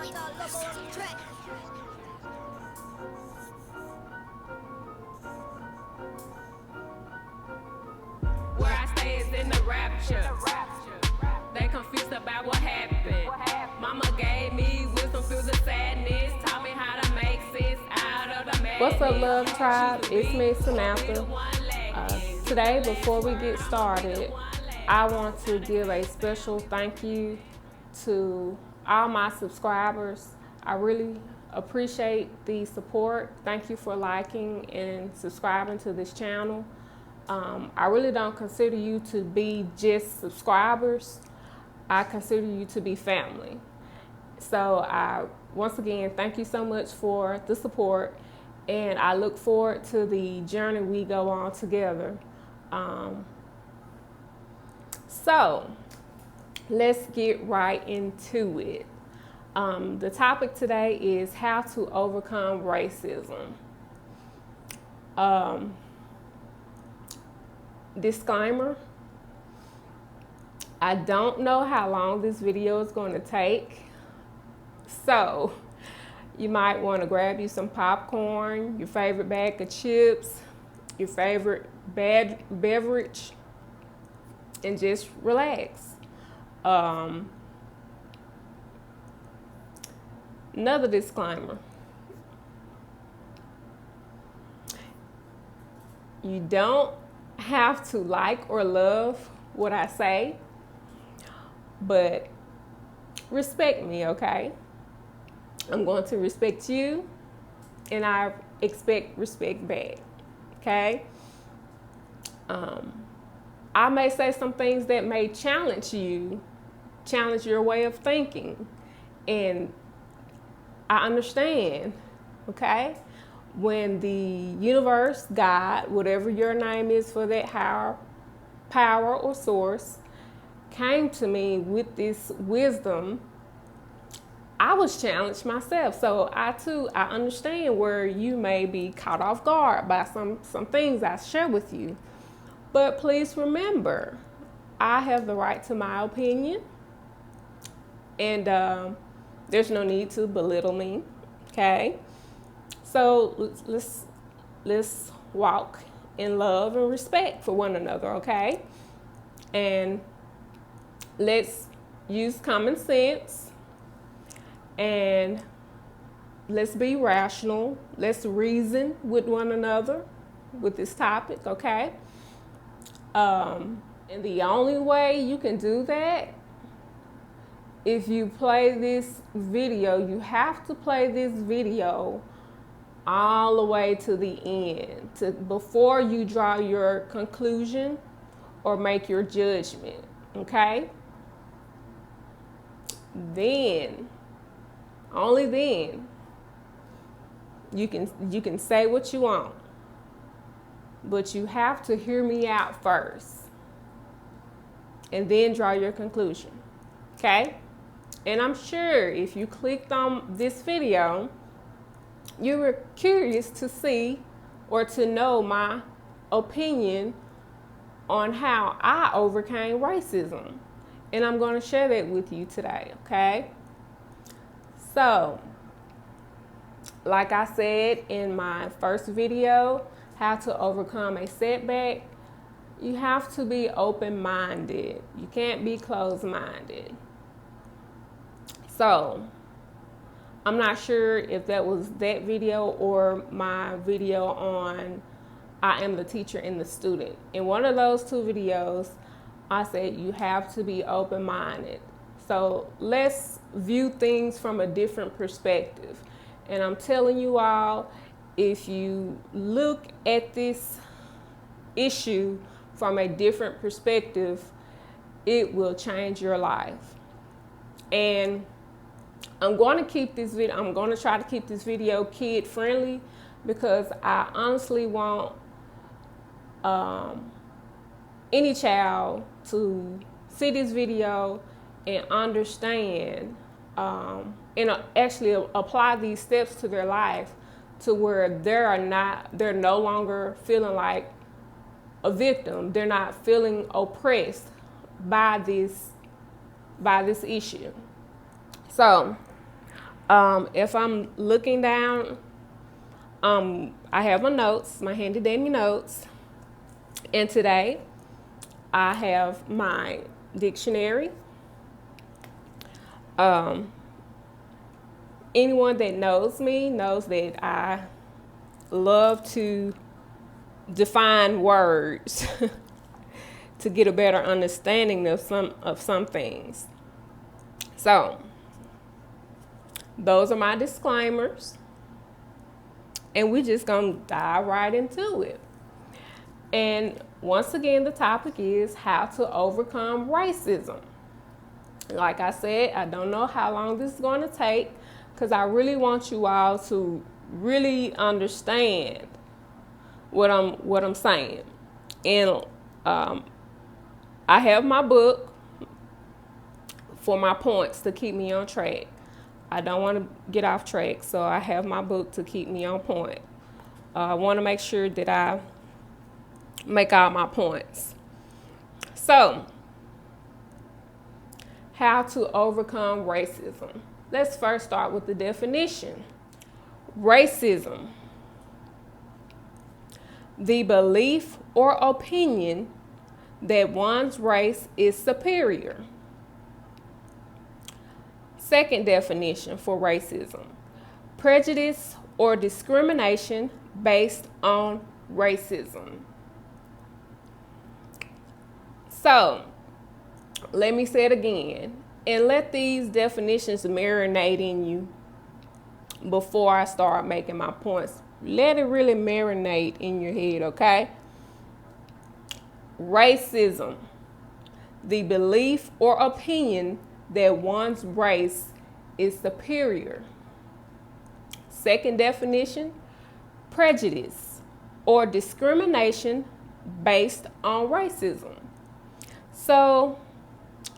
Where I stay is in the rapture. They confused about what happened. Mama gave me wisdom through the sadness. Taught me how to make sense out of the madness. What's up, Love Tribe? It's me, Samantha. Today, before we get started, I want to give a special thank you to all my subscribers. I really appreciate the support. Thank you for liking and subscribing to this channel. I really don't consider you to be just subscribers. I consider you to be family. So once again, thank you so much for the support, and I look forward to the journey we go on together. So let's get right into it. The topic today is how to overcome racism. Disclaimer, I don't know how long this video is going to take, so you might want to grab you some popcorn, your favorite bag of chips, your favorite beverage, and just relax. Another disclaimer. You don't have to like or love what I say, but respect me, okay? I'm going to respect you, and I expect respect back, okay? I may say some things that may challenge your way of thinking, and I understand, okay? When the universe, God, whatever your name is for that higher power or source, came to me with this wisdom, I was challenged myself. So I understand where you may be caught off guard by some things I share with you. But please remember, I have the right to my opinion, and there's no need to belittle me, okay? So let's walk in love and respect for one another, okay? And let's use common sense, and let's be rational. Let's reason with one another with this topic, okay? And the only way you can do that, if you play this video, you have to play this video all the way to the end, before you draw your conclusion or make your judgment, okay? Then, only then, you can say what you want, but you have to hear me out first, and then draw your conclusion, okay? And I'm sure if you clicked on this video, you were curious to see or to know my opinion on how I overcame racism. And I'm going to share that with you today, okay? So, like I said in my first video, how to overcome a setback, you have to be open-minded. You can't be closed-minded. So, I'm not sure if that was that video or my video on I am the teacher and the student. In one of those two videos, I said you have to be open-minded. So let's view things from a different perspective. And I'm telling you all, if you look at this issue from a different perspective, it will change your life. And I'm going to try to keep this video kid friendly, because I honestly want any child to see this video and understand and actually apply these steps to their life, to where they're no longer feeling like a victim. They're not feeling oppressed by this issue. So If I'm looking down, I have my notes, my handy dandy notes. And today I have my dictionary. Anyone that knows me knows that I love to define words to get a better understanding of some things. So those are my disclaimers, and we're just gonna dive right into it. And once again, the topic is how to overcome racism. Like I said, I don't know how long this is going to take, because I really want you all to really understand what I'm saying. And I have my book for my points to keep me on track. I don't want to get off track, so I have my book to keep me on point. I want to make sure that I make all my points. So, how to overcome racism. Let's first start with the definition. Racism: the belief or opinion that one's race is superior. Second definition for racism: prejudice or discrimination based on racism. So, let me say it again, and let these definitions marinate in you before I start making my points. Let it really marinate in your head, okay? Racism: the belief or opinion that one's race is superior. Second definition: prejudice or discrimination based on racism. So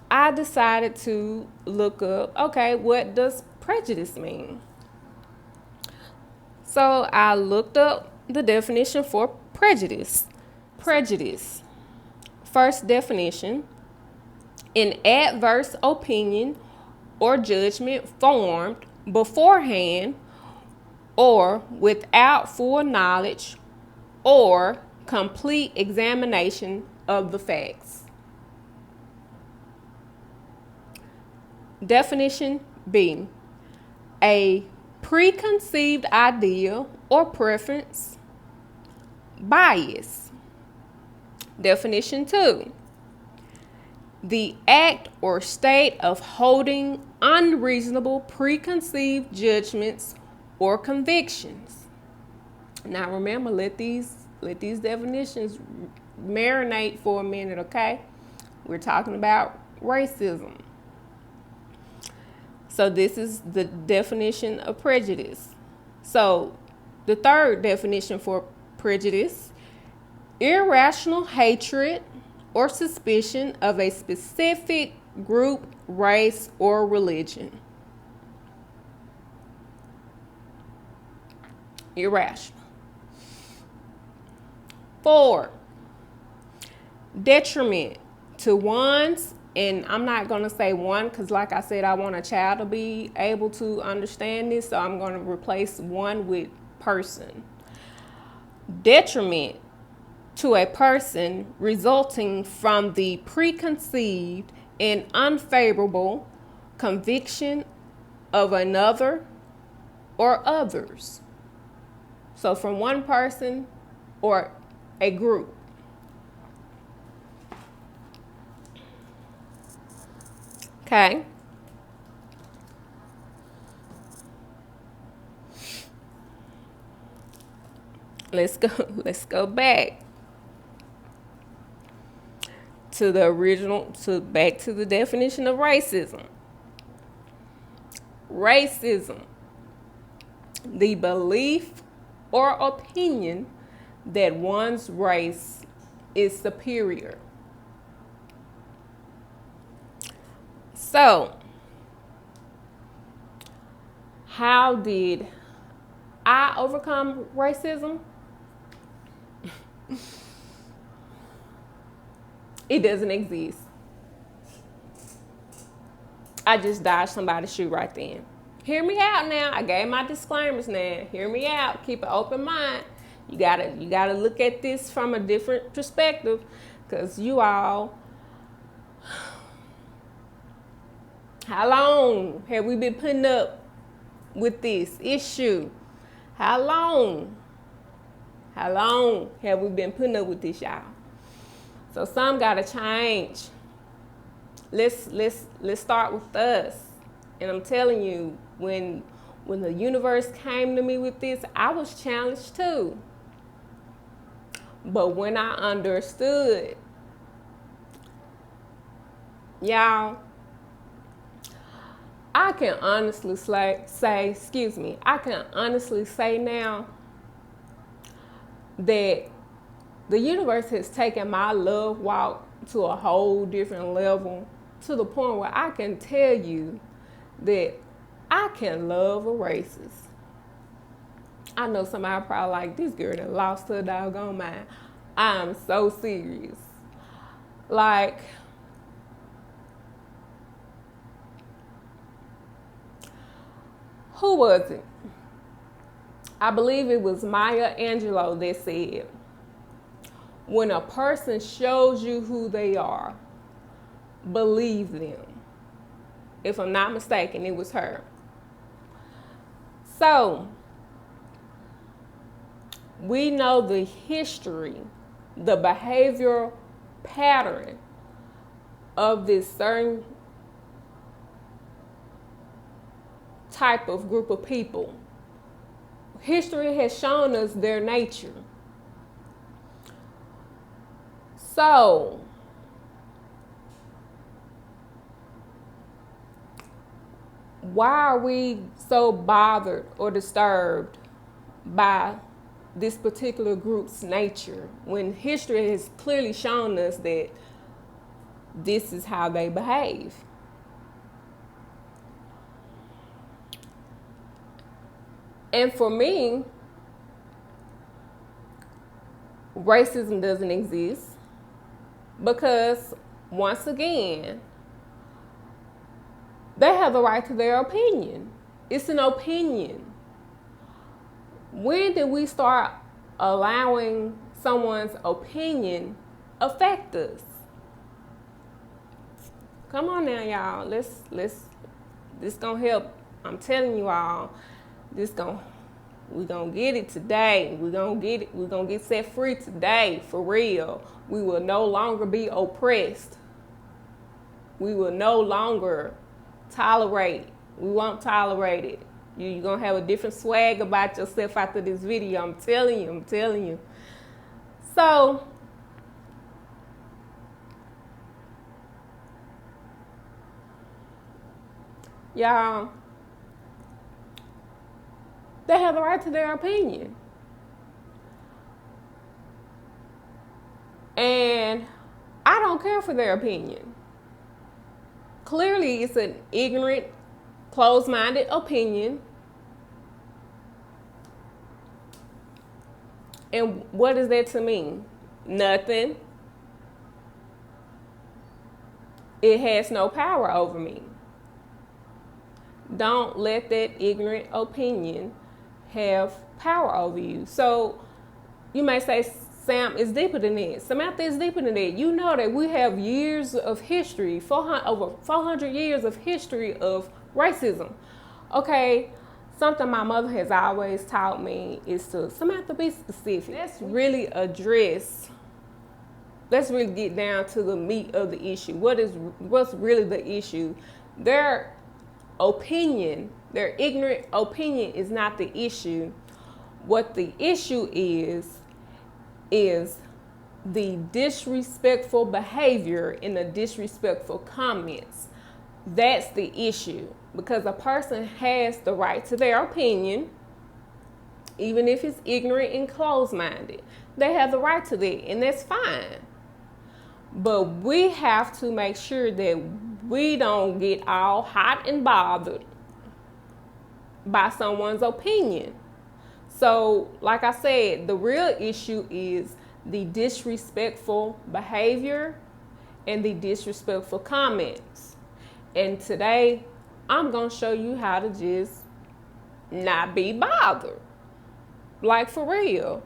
I decided to look up, okay, what does prejudice mean? So I looked up the definition for prejudice. Prejudice. First definition: an adverse opinion or judgment formed beforehand or without full knowledge or complete examination of the facts. Definition B: a preconceived idea or preference, bias. Definition 2: the act or state of holding unreasonable preconceived judgments or convictions. Now remember, let these definitions marinate for a minute, okay? We're talking about racism. So this is the definition of prejudice. So the third definition for prejudice: irrational hatred or suspicion of a specific group, race, or religion. Irrational. 4, detriment to one's, and I'm not going to say one because, like I said, I want a child to be able to understand this, so I'm going to replace one with person. Detriment to a person resulting from the preconceived and unfavorable conviction of another or others. So from one person or a group. Okay. Let's go back to the original, back to the definition of racism. Racism: the belief or opinion that one's race is superior. So, how did I overcome racism? It doesn't exist. I just dodged somebody's shoe right then. Hear me out now. I gave my disclaimers now. Hear me out. Keep an open mind. You gotta look at this from a different perspective, because you all, how long have we been putting up with this issue? How long? How long have we been putting up with this, y'all? So some gotta change. Let's start with us. And I'm telling you, when the universe came to me with this, I was challenged too. But when I understood, y'all, I can honestly I can honestly say now that the universe has taken my love walk to a whole different level, to the point where I can tell you that I can love a racist. I know somebody probably like, this girl that lost her doggone mind. I'm so serious. Like, who was it? I believe it was Maya Angelou that said, when a person shows you who they are, believe them. If I'm not mistaken, it was her. So, we know the history, the behavioral pattern of this certain type of group of people. History has shown us their nature. So, why are we so bothered or disturbed by this particular group's nature when history has clearly shown us that this is how they behave? And for me, racism doesn't exist because, once again, they have the right to their opinion. It's an opinion. When did we start allowing someone's opinion affect us? Come on now, y'all. This gonna help. I'm telling you all, we gonna get it today. We gonna get it. We gonna get set free today, for real. We will no longer be oppressed. We will no longer tolerate. We won't tolerate it. You're going to have a different swag about yourself after this video. I'm telling you. So, y'all, they have the right to their opinion. And I don't care for their opinion. Clearly, it's an ignorant, closed-minded opinion. And what is that to me? Nothing. It has no power over me. Don't let that ignorant opinion have power over you. So you may say, Sam, it's deeper than that. Samantha, is deeper than that. You know that we have years of history, over 400 years of history of racism. Okay, something my mother has always taught me is to, Samantha, be specific. Let's really get down to the meat of the issue. What's really the issue? Their opinion, their ignorant opinion is not the issue. What the issue is the disrespectful behavior and the disrespectful comments. That's the issue, because a person has the right to their opinion, even if it's ignorant and closed-minded. They have the right to that, and that's fine. But we have to make sure that we don't get all hot and bothered by someone's opinion. So, like I said, the real issue is the disrespectful behavior and the disrespectful comments. And today, I'm going to show you how to just not be bothered. Like, for real.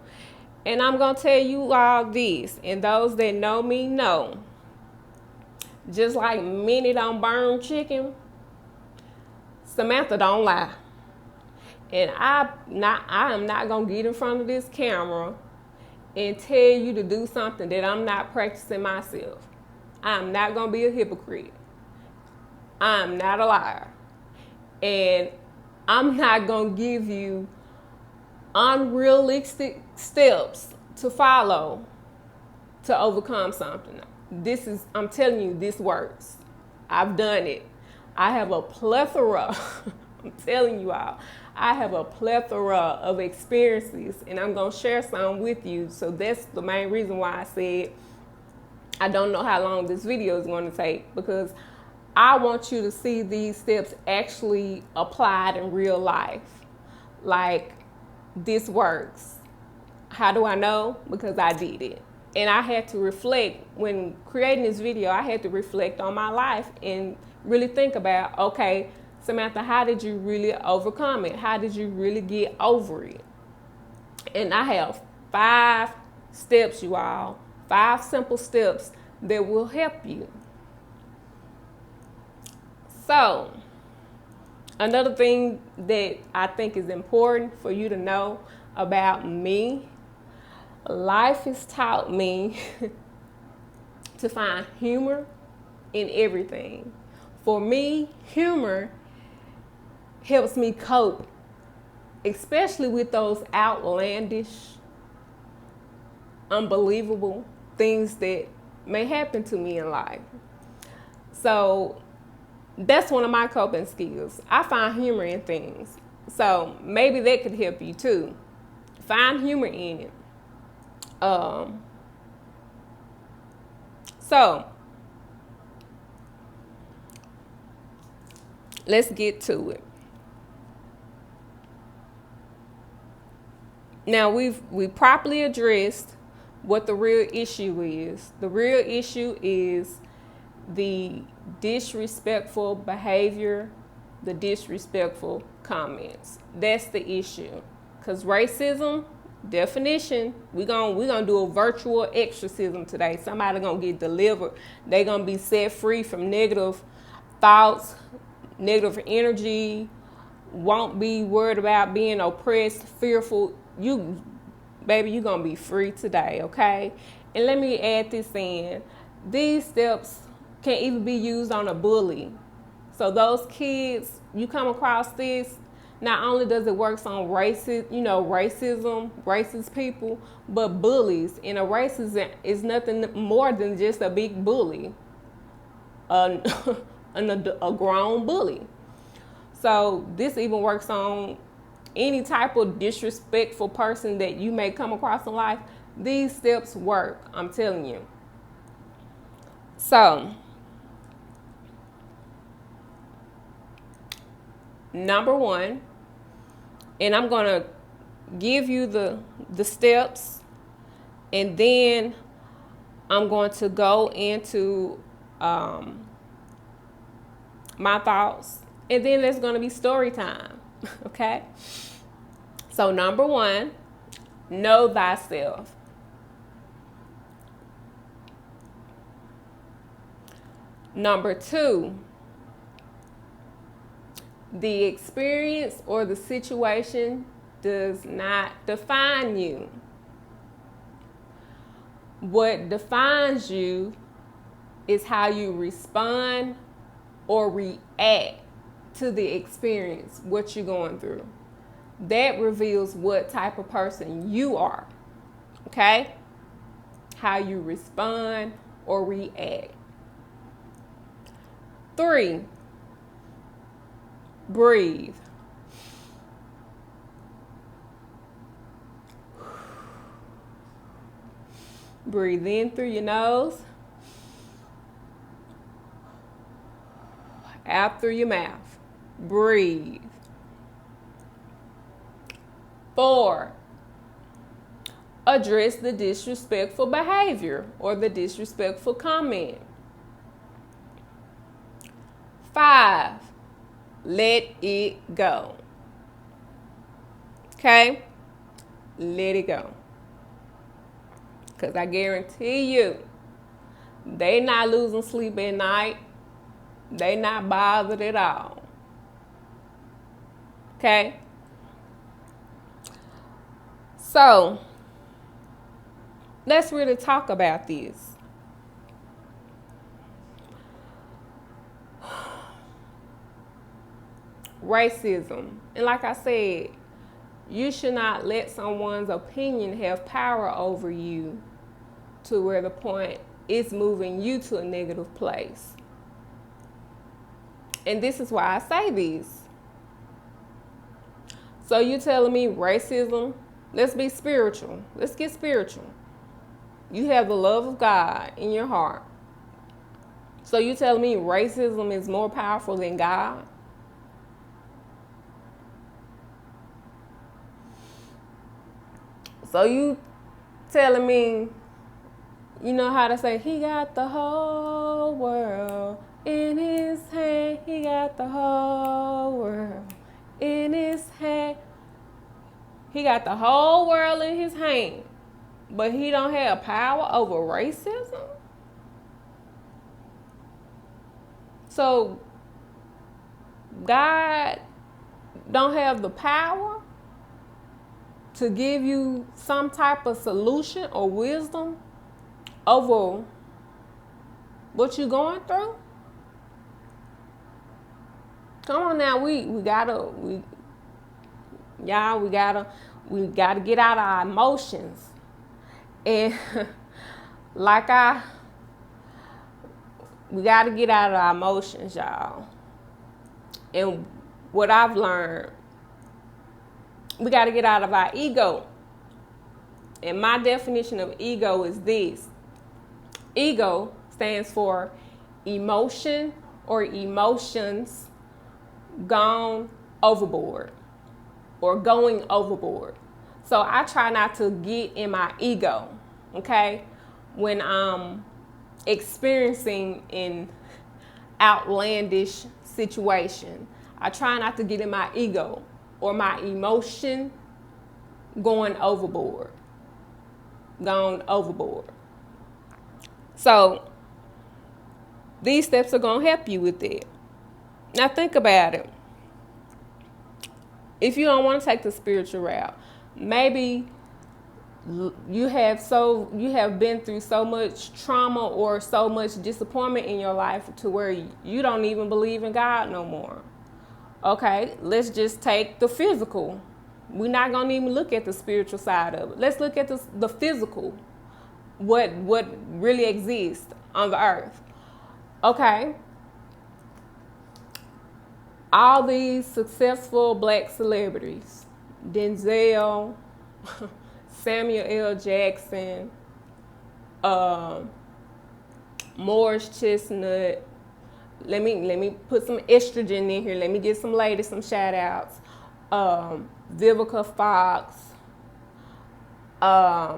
And I'm going to tell you all this, and those that know me know. Just like many don't burn chicken, Samantha don't lie. And I am not going to get in front of this camera and tell you to do something that I'm not practicing myself. I'm not going to be a hypocrite. I'm not a liar. And I'm not going to give you unrealistic steps to follow to overcome something. I'm telling you, this works. I've done it. I have a plethora, I'm telling you all, I have a plethora of experiences, and I'm going to share some with you. So that's the main reason why I said I don't know how long this video is going to take, because I want you to see these steps actually applied in real life. Like, this works. How do I know? Because I did it. And I had to reflect, when creating this video, I had to reflect on my life and really think about, okay, Samantha, how did you really overcome it? How did you really get over it? And I have 5 steps, you all, 5 simple steps that will help you. So, another thing that I think is important for you to know about me, life has taught me to find humor in everything. For me, humor helps me cope, especially with those outlandish, unbelievable things that may happen to me in life. So that's one of my coping skills. I find humor in things. So maybe that could help you too. Find humor in it. So let's get to it. Now we properly addressed what the real issue is. The real issue is the disrespectful behavior, the disrespectful comments. That's the issue. Because racism, definition, we're gonna do a virtual exorcism today. Somebody gonna get delivered. They gonna be set free from negative thoughts, negative energy, won't be worried about being oppressed, fearful. You gonna be free today, okay? And let me add this in. These steps can even be used on a bully. So those kids, you come across this, not only does it work on racism, racist people, but bullies. And a racist is nothing more than just a big bully, a grown bully. So this even works on any type of disrespectful person that you may come across in life. These steps work, I'm telling you. So, number 1, and I'm going to give you the steps, and then I'm going to go into my thoughts, and then there's going to be story time, okay? So number 1, know thyself. Number 2, the experience or the situation does not define you. What defines you is how you respond or react to the experience, what you're going through. That reveals what type of person you are, okay? How you respond or react. 3, breathe. Breathe in through your nose, out through your mouth. Breathe. 4, address the disrespectful behavior or the disrespectful comment. 5, Let it go. Okay? Let it go. Because I guarantee you, they not losing sleep at night. They not bothered at all. Okay? So, let's really talk about this. Racism. And like I said, you should not let someone's opinion have power over you to where the point is moving you to a negative place. And this is why I say this. So you telling me racism? Let's be spiritual. Let's get spiritual. You have the love of God in your heart. So you telling me racism is more powerful than God? So you telling me, you know how to say, he got the whole world in his hand. He got the whole world in his hand. He got the whole world in his hand, but he don't have power over racism? So God don't have the power to give you some type of solution or wisdom over what you're going through? Come on now, we gotta get out of our emotions. And we gotta get out of our emotions, y'all. And what I've learned, we got to get out of our ego. And my definition of ego is this. Ego stands for emotion or emotions gone overboard or going overboard. So I try not to get in my ego, okay, when I'm experiencing an outlandish situation. I try not to get in my ego or my emotion gone overboard. So these steps are going to help you with that. Now think about it. If you don't want to take the spiritual route, maybe you have been through so much trauma or so much disappointment in your life to where you don't even believe in God no more. Okay, let's just take the physical. We're not going to even look at the spiritual side of it. Let's look at the physical, what really exists on the earth. Okay, all these successful black celebrities, Denzel, Samuel L. Jackson, Morris Chestnut. Let me put some estrogen in here. Let me get some ladies some shout outs. Vivica Fox. I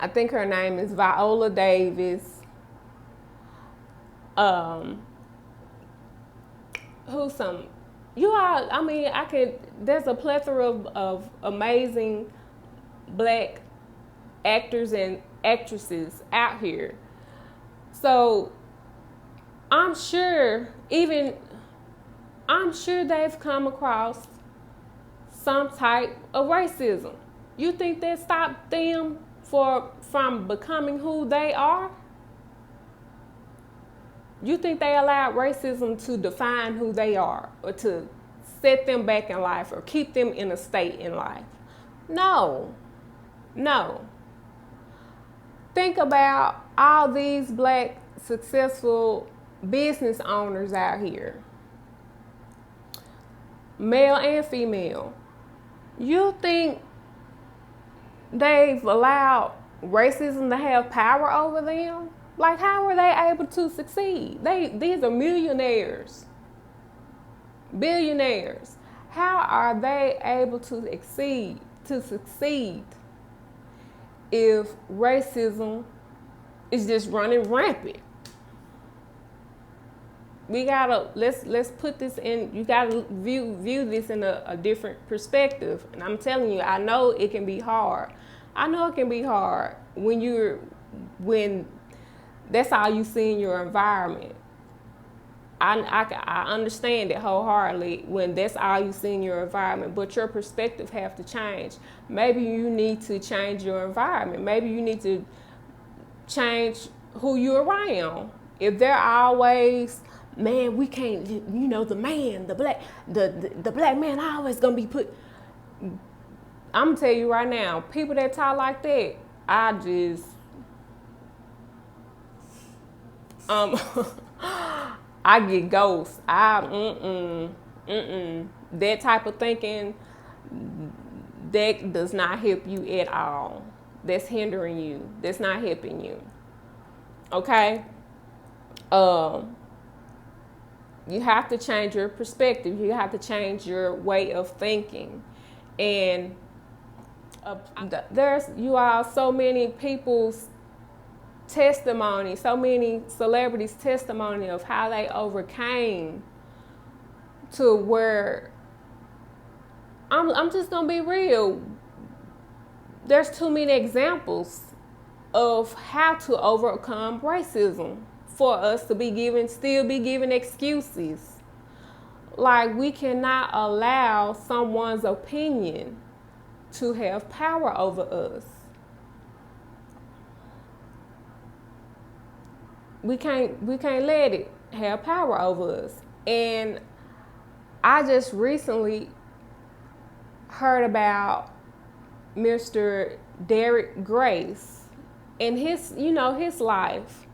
think her name is Viola Davis. There's a plethora of amazing black actors and actresses out here. So I'm sure they've come across some type of racism. You think that stopped them from becoming who they are? You think they allowed racism to define who they are or to set them back in life or keep them in a state in life? No. Think about all these black successful business owners out here, male and female. You think they've allowed racism to have power over them? Like, how are they able to succeed? These are millionaires, billionaires. How are they able to succeed if racism is just running rampant? let's put this in. You gotta view this in a different perspective. And I'm telling you, I know it can be hard. I know it can be hard when that's all you see in your environment. I understand it wholeheartedly when that's all you see in your environment, but your perspective have to change. Maybe you need to change your environment. Maybe you need to change who you're around. If they're always, man, we can't, the man, the black man always gonna be put. I'm gonna tell you right now, people that talk like that, I get ghosts. That type of thinking, that does not help you at all. That's hindering you. That's not helping you. Okay? You have to change your perspective. You have to change your way of thinking. And so many people's testimony, so many celebrities' testimony of how they overcame to where I'm just gonna be real. There's too many examples of how to overcome racism for us to still be given excuses. Like, we cannot allow someone's opinion to have power over us. We can't let it have power over us. And I just recently heard about Mr. Derek Grace and his life.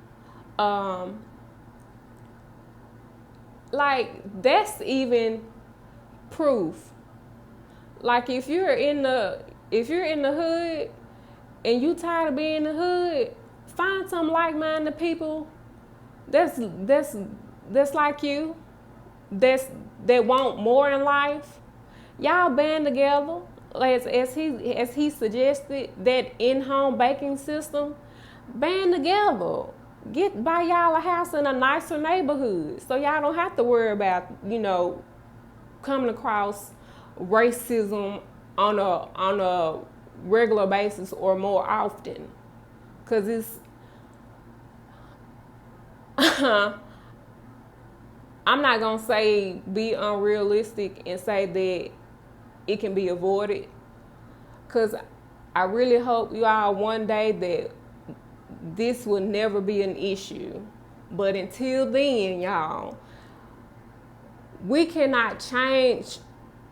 Like, that's even proof. Like, if you're in the hood and you tired of being in the hood, find some like-minded people that's like you, that want more in life. Y'all band together, as he suggested, that in-home baking system. Band together. Buy y'all a house in a nicer neighborhood, so y'all don't have to worry about coming across racism on a regular basis or more often, because it's. I'm not gonna say be unrealistic and say that it can be avoided, because I really hope you all one day that this will never be an issue. But until then, y'all, we cannot change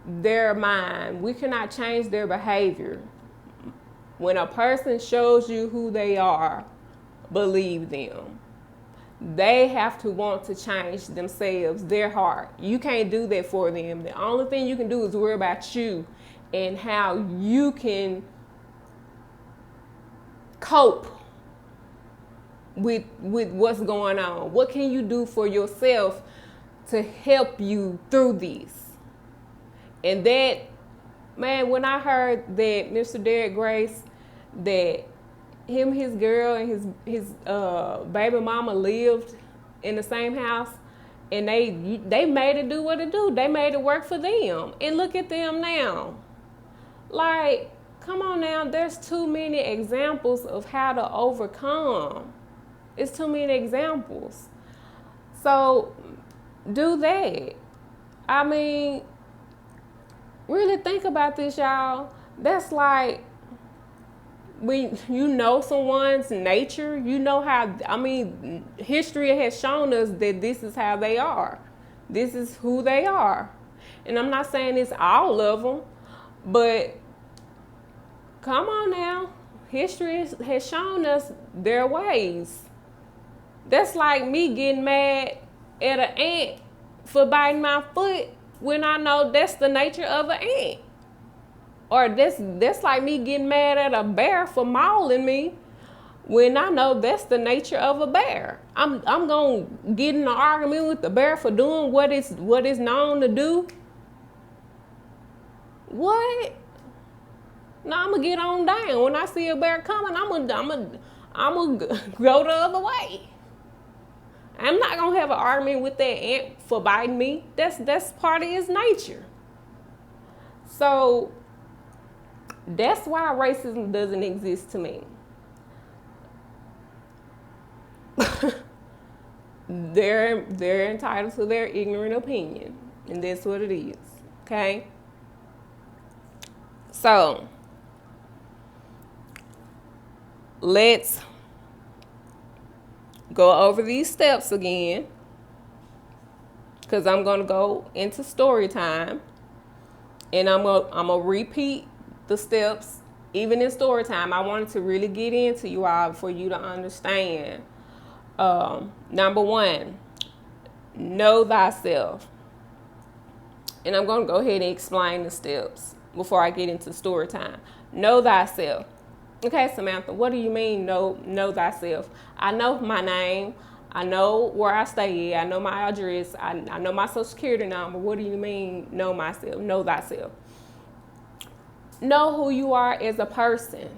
their mind. We cannot change their behavior. When a person shows you who they are, believe them. They have to want to change themselves, their heart. You can't do that for them. The only thing you can do is worry about you and how you can cope with what's going on. What can you do for yourself to help you through this? And that, man, when I heard that Mr. Derek Grace, that him, his girl, and his baby mama lived in the same house, and they made it do what it do. They made it work for them. And look at them now. Like, come on now, there's too many examples of how to overcome. It's too many examples. So do that. I mean, really think about this, y'all. That's like, when you know someone's nature, you know how, history has shown us that this is how they are. This is who they are. And I'm not saying it's all of them, but come on now. History has shown us their ways. That's like me getting mad at an ant for biting my foot when I know that's the nature of an ant. Or that's like me getting mad at a bear for mauling me when I know that's the nature of a bear. I'm gonna get in an argument with the bear for doing what it's known to do. What? No, I'm gonna get on down. When I see a bear coming, I'm gonna go the other way. I'm not gonna have an argument with that ant for biting me. That's part of his nature. So that's why racism doesn't exist to me. They're entitled to their ignorant opinion, and that's what it is. Okay. So let's go over these steps again, because I'm going to go into story time, and I'm gonna repeat the steps. Even in story time, I wanted to really get into you all for you to understand. Number 1, know thyself. And I'm going to go ahead and explain the steps before I get into story time. Know thyself. Okay, Samantha, what do you mean know thyself? I know my name. I know where I stay at. I know my address. I know my social security number. What do you mean know myself? Know thyself. Know who you are as a person.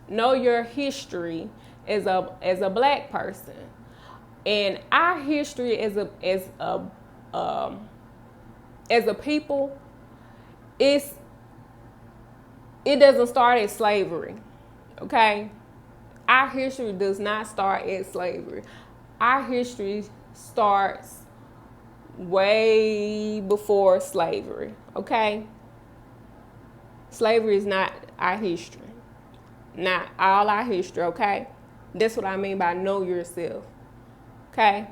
Know your history as a black person. And our history as a people, it doesn't start at slavery. Okay? Our history does not start at slavery. Our history starts way before slavery. Okay? Slavery is not our history. Not all our history, okay? That's what I mean by know yourself. Okay?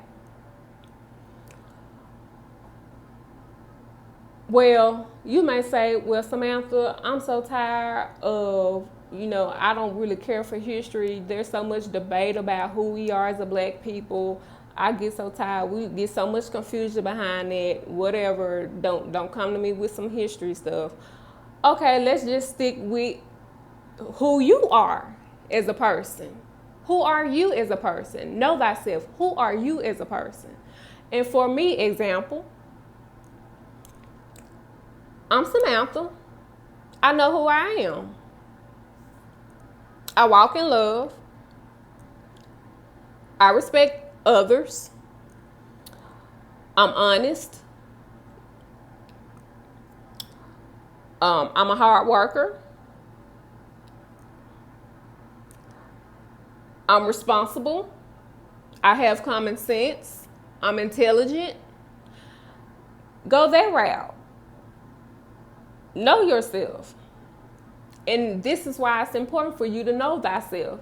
Well, you may say, well, Samantha, I'm so tired of, I don't really care for history. There's so much debate about who we are as a black people. I get so tired. We get so much confusion behind that. Whatever. Don't come to me with some history stuff. Okay, let's just stick with who you are as a person. Who are you as a person? Know thyself. Who are you as a person? And for me, example, I'm Samantha. I know who I am. I walk in love. I respect others. I'm honest. I'm a hard worker. I'm responsible. I have common sense. I'm intelligent. Go that route. Know yourself. And this is why it's important for you to know thyself.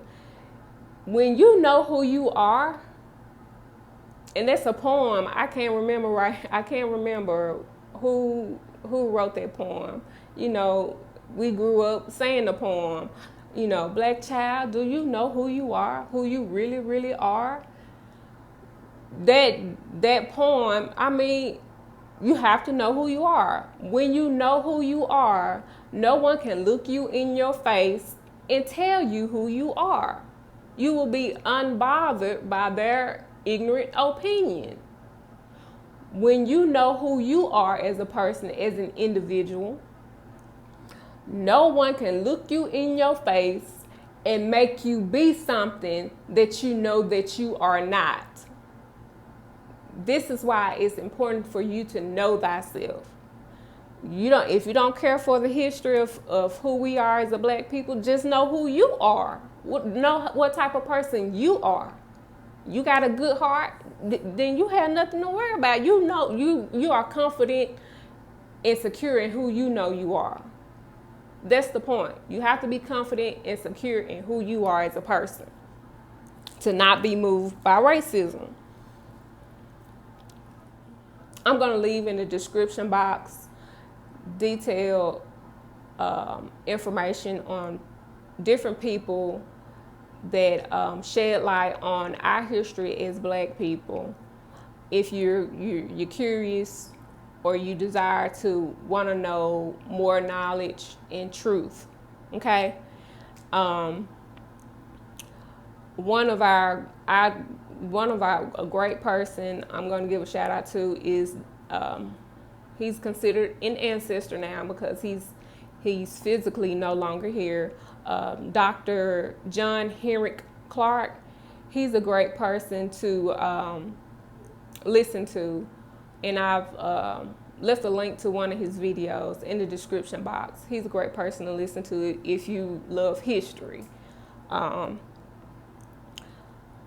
When you know who you are, and that's a poem, I can't remember who wrote that poem. We grew up saying the poem. Black child, do you know who you are? Who you really, really are? That poem, you have to know who you are. When you know who you are, no one can look you in your face and tell you who you are. You will be unbothered by their ignorant opinion. When you know who you are as a person, as an individual, no one can look you in your face and make you be something that you know that you are not. This is why it's important for you to know thyself. If you don't care for the history of who we are as a black people, just know who you are. Know what type of person you are. You got a good heart, then you have nothing to worry about. You are confident and secure in who you know you are. That's the point. You have to be confident and secure in who you are as a person to not be moved by racism. I'm going to leave in the description box detailed information on different people that shed light on our history as black people. If you're curious or you desire to want to know more knowledge and truth, okay? One of a great person I'm going to give a shout out to is he's considered an ancestor now because he's physically no longer here. Dr. John Henrik Clark. He's a great person to listen to, and I've left a link to one of his videos in the description box. He's a great person to listen to if you love history.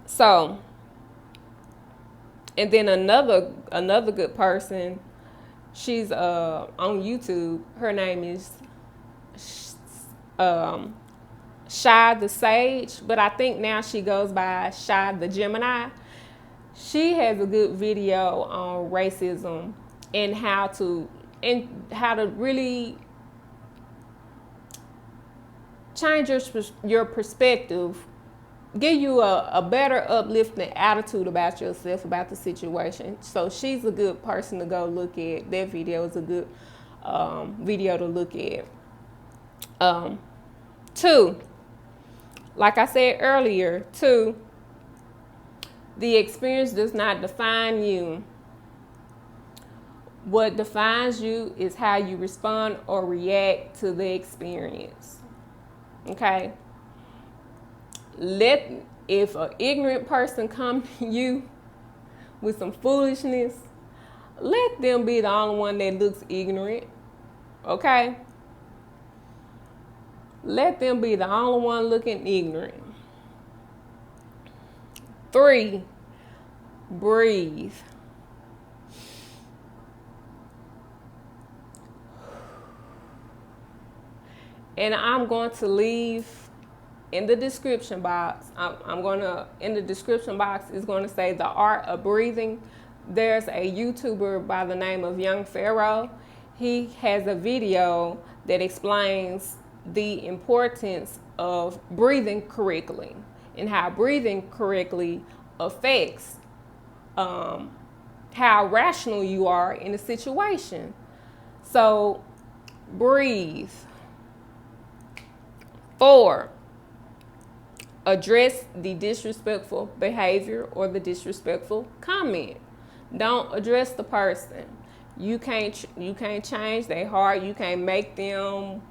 So, and then another good person, she's on YouTube. Her name is Shy the Sage, but I think now she goes by Shy the Gemini. She has a good video on racism and how to really change your perspective, give you a better uplifting attitude about yourself, about the situation. So she's a good person to go look at. That video is a good video to look at. 2, like I said earlier, 2, the experience does not define you. What defines you is how you respond or react to the experience. Okay? If an ignorant person come to you with some foolishness, let them be the only one that looks ignorant. Okay? Let them be the only one looking ignorant. 3, breathe. And I'm going to leave in the description box. In the description box is going to say The Art of Breathing. There's a YouTuber by the name of Young Pharaoh. He has a video that explains the importance of breathing correctly and how breathing correctly affects how rational you are in a situation. So breathe. 4, address the disrespectful behavior or the disrespectful comment. Don't address the person. You can't change their heart. You can't make them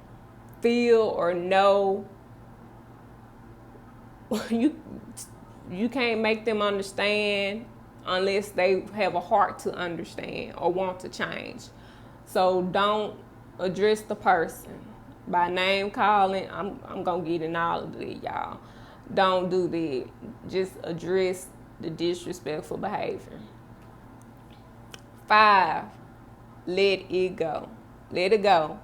feel or know. You can't make them understand unless they have a heart to understand or want to change. So don't address the person by name calling. I'm gonna get in all of it, y'all. Don't do that. Just address the disrespectful behavior. 5, let it go. Let it go.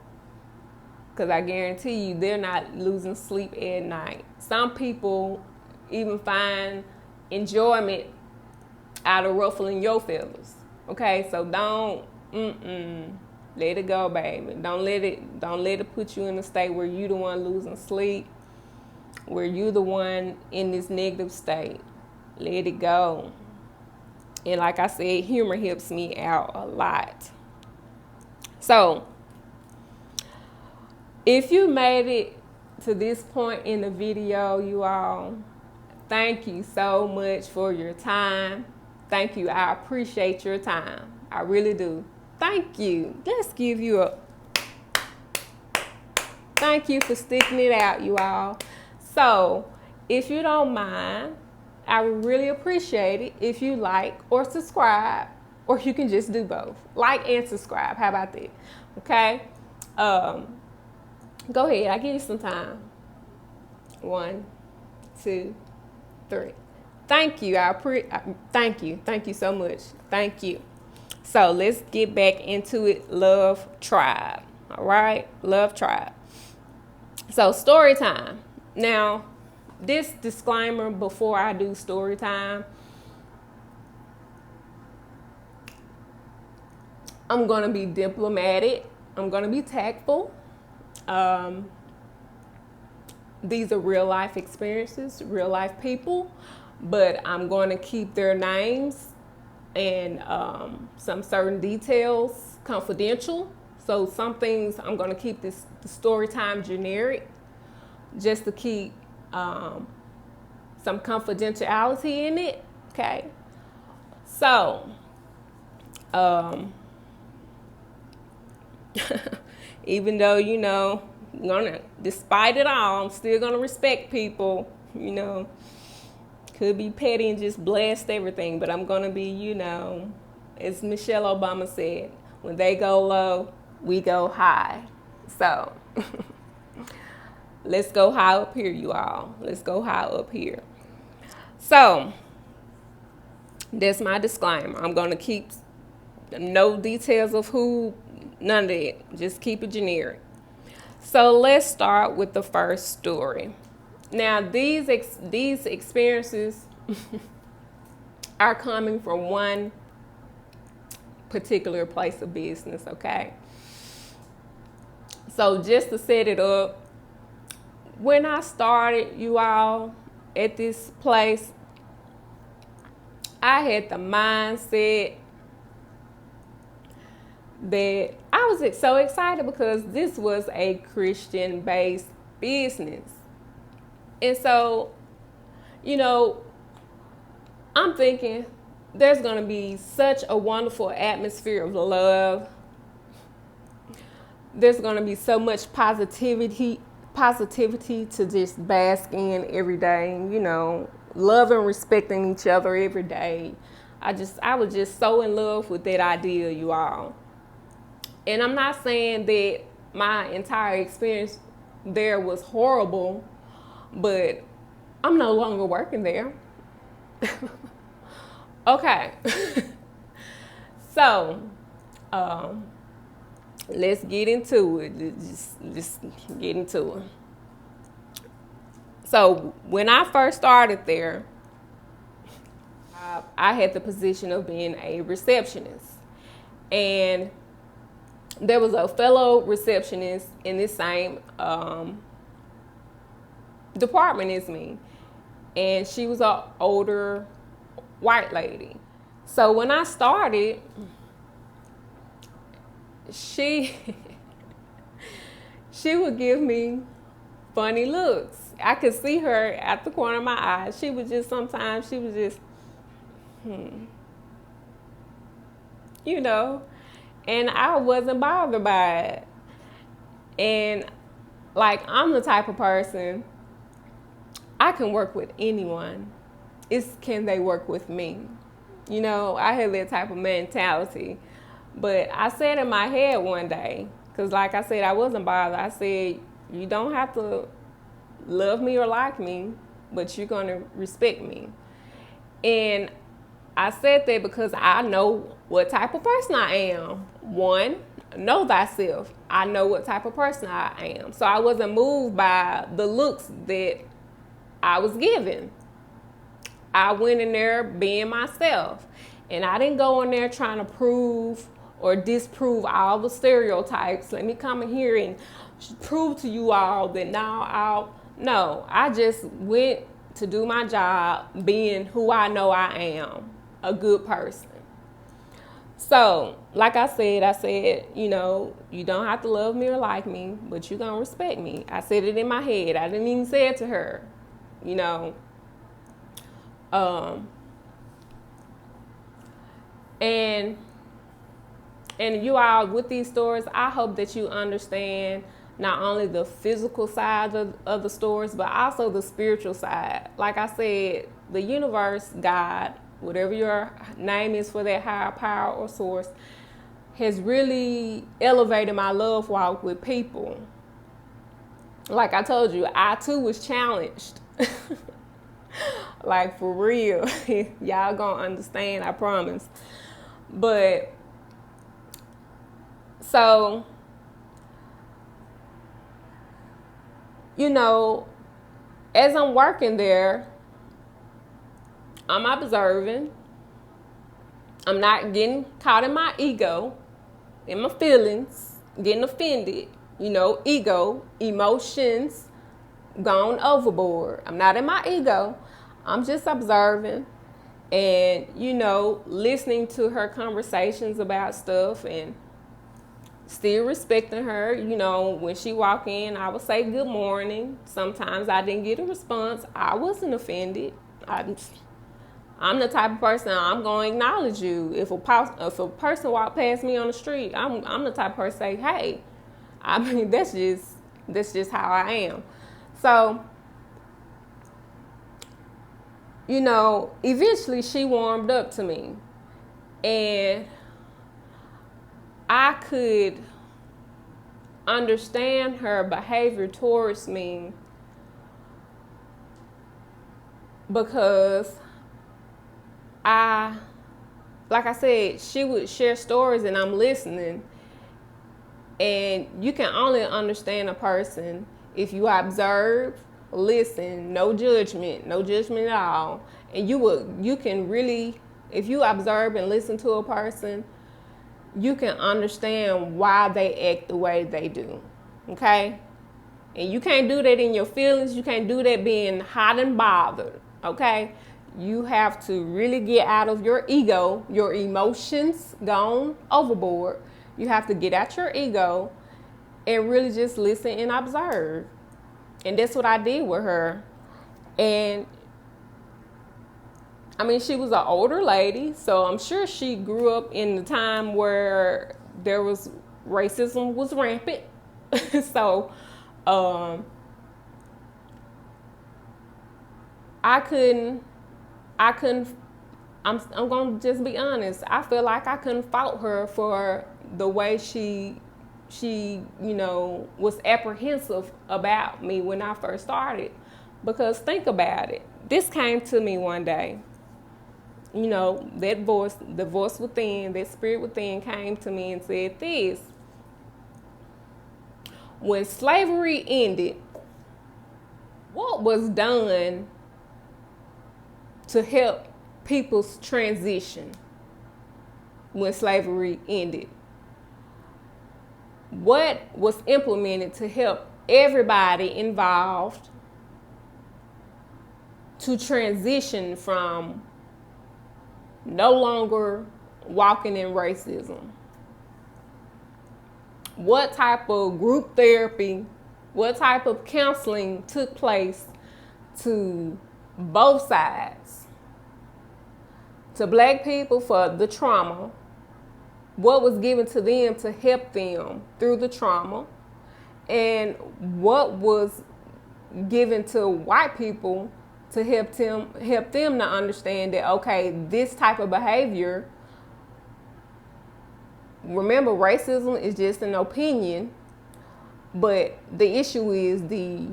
Because I guarantee you, they're not losing sleep at night. Some people even find enjoyment out of ruffling your feathers. Okay, so don't, let it go, baby. Don't let it put you in a state where you the one losing sleep, where you the one in this negative state. Let it go. And like I said, humor helps me out a lot. So, if you made it to this point in the video, you all, thank you so much for your time. Thank you. I appreciate your time. I really do. Thank you. Let's give you a thank you for sticking it out, you all. So, if you don't mind, I would really appreciate it if you like or subscribe, or you can just do both. Like and subscribe. How about that? Okay? Go ahead. I'll give you some time. 1, 2, 3. Thank you. Thank you. Thank you so much. Thank you. So let's get back into it. Love Tribe. All right? Love Tribe. So story time. Now, this disclaimer before I do story time, I'm going to be diplomatic. I'm going to be tactful. These are real life experiences, real life people, but I'm going to keep their names and some certain details confidential. So some things I'm going to keep the story time generic, just to keep some confidentiality in it. Okay. So, even though, despite it all, I'm still gonna respect people, Could be petty and just blast everything, but I'm going to be, you know, as Michelle Obama said, when they go low, we go high. So let's go high up here, you all. Let's go high up here. So that's my disclaimer. I'm going to keep no details of who, none of that. Just keep it generic. So let's start with the first story. Now, these experiences are coming from one particular place of business, okay? So just to set it up, when I started, you all, at this place, I had the mindset that I was so excited because this was a Christian-based business. And so, you know, I'm thinking there's going to be such a wonderful atmosphere of love. There's going to be so much positivity to just bask in every day, you know, love and respecting each other every day. I was just so in love with that idea, you all. And I'm not saying that my entire experience there was horrible, but I'm no longer working there. Okay. So, let's get into it. Just get into it. So, when I first started there, I had the position of being a receptionist. And there was a fellow receptionist in this same department as me. And she was an older white lady. So when I started, she would give me funny looks. I could see her at the corner of my eye. Sometimes she was just, you know, and I wasn't bothered by it. And like, I'm the type of person, I can work with anyone. It's can they work with me? You know, I had that type of mentality. But I said in my head one day, because like I said, I wasn't bothered. I said, you don't have to love me or like me, but you're going to respect me. And I said that because I know what type of person I am. One, know thyself. I know what type of person I am. So I wasn't moved by the looks that I was given. I went in there being myself. And I didn't go in there trying to prove or disprove all the stereotypes. Let me come in here and prove to you all that no, I just went to do my job being who I know I am, a good person. So, like I said, you know, you don't have to love me or like me, but you're going to respect me. I said it in my head. I didn't even say it to her, you know. And you all, with these stories, I hope that you understand not only the physical side of the stories, but also the spiritual side. Like I said, the universe, God, whatever your name is for that higher power or source, has really elevated my love walk with people. Like I told you, I too was challenged. Like, for real. Y'all gonna understand, I promise. But, so, you know, as I'm working there, I'm observing. I'm not getting caught in my ego, in my feelings, getting offended. You know, ego, emotions, gone overboard. I'm not in my ego. I'm just observing and, you know, listening to her conversations about stuff and still respecting her. You know, when she walk in, I would say good morning. Sometimes I didn't get a response. I wasn't offended. I'm the type of person, I'm going to acknowledge you. If a person walk past me on the street, I'm the type of person say, hey. I mean, that's just how I am. So, eventually she warmed up to me. And I could understand her behavior towards me because like I said, she would share stories and I'm listening. And you can only understand a person if you observe, listen, no judgment at all. And you can really, if you observe and listen to a person, you can understand why they act the way they do, okay? And you can't do that in your feelings. You can't do that being hot and bothered, okay? You have to really get out of your ego, your emotions gone overboard. You have to get out your ego and really just listen and observe. And that's what I did with her. And I mean, she was an older lady, so I'm sure she grew up in the time where racism was rampant. So, I'm gonna just be honest. I feel like I couldn't fault her for the way she was apprehensive about me when I first started. Because think about it. This came to me one day. That voice, the voice within, that spirit within came to me and said this. When slavery ended, what was done to help people's transition when slavery ended? What was implemented to help everybody involved to transition from no longer walking in racism? What type of group therapy, what type of counseling took place to both sides? To Black people for the trauma, what was given to them to help them through the trauma, and what was given to white people to help them to understand that, okay, this type of behavior, remember, racism is just an opinion, but the issue is the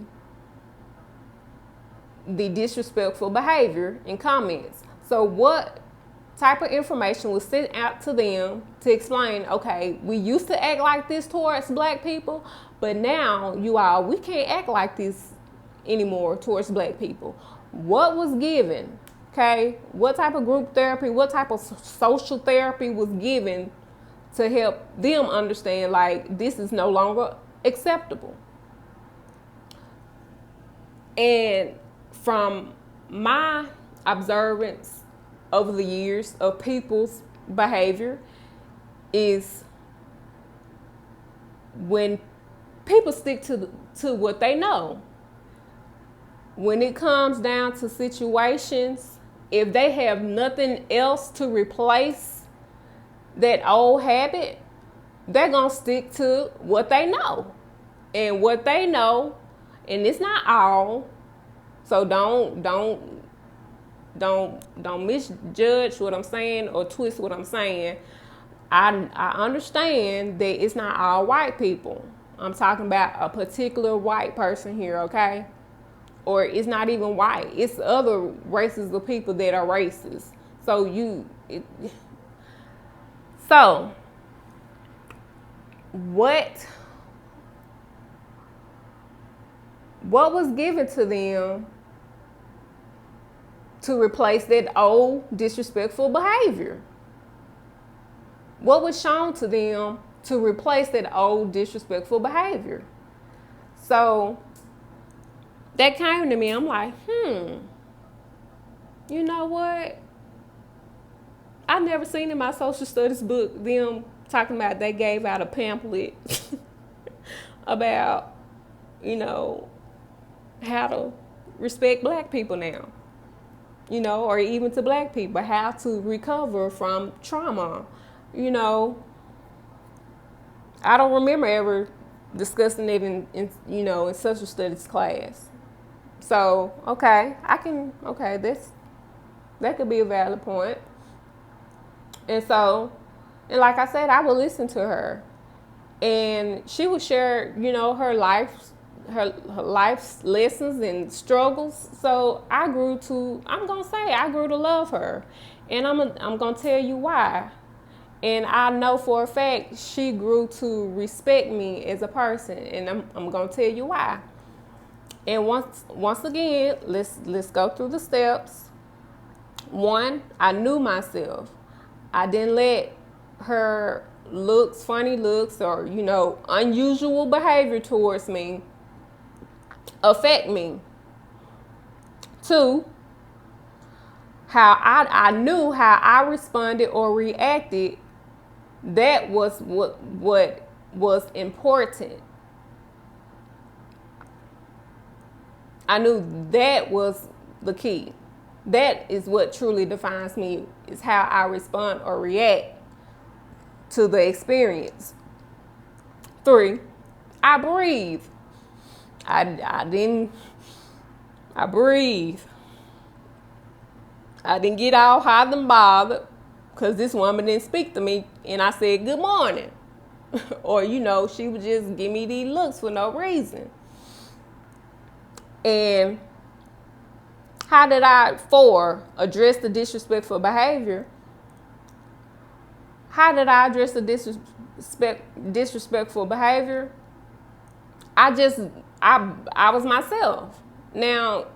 disrespectful behavior and comments. So what type of information was sent out to them to explain, okay, we used to act like this towards Black people, but now we can't act like this anymore towards Black people. What was given, okay? What type of group therapy, what type of social therapy was given to help them understand, like, this is no longer acceptable? And from my observance over the years of people's behavior is when people stick to what they know. When it comes down to situations, if they have nothing else to replace that old habit, they're gonna stick to what they know. And what they know, and it's not all, so don't misjudge what I'm saying or twist what I'm saying. I understand that it's not all white people. I'm talking about a particular white person here, okay? Or it's not even white. It's other races of people that are racist. So what was given to them to replace that old disrespectful behavior? What was shown to them to replace that old disrespectful behavior? So that came to me. I'm like, you know what? I never seen in my social studies book them talking about they gave out a pamphlet about, how to respect Black people now. Or even to Black people, how to recover from trauma. I don't remember ever discussing it in social studies class. So, that's That could be a valid point. And so, and like I said, I would listen to her. And she would share, her life's lessons and struggles. So I grew to love her. And I'm going to tell you why. And I know for a fact she grew to respect me as a person. And I'm going to tell you why. And once again, let's go through the steps. 1, I knew myself. I didn't let her funny looks, or, unusual behavior towards me affect me. 2, how I knew how I responded or reacted. That was what was important. I knew that was the key. That is what truly defines me, is how I respond or react to the experience. 3, I breathe. I breathe. I didn't get all hot and bothered because this woman didn't speak to me and I said good morning. Or, she would just give me these looks for no reason. And how did I, 4, address the disrespectful behavior? How did I address the disrespectful behavior? I was myself. Now,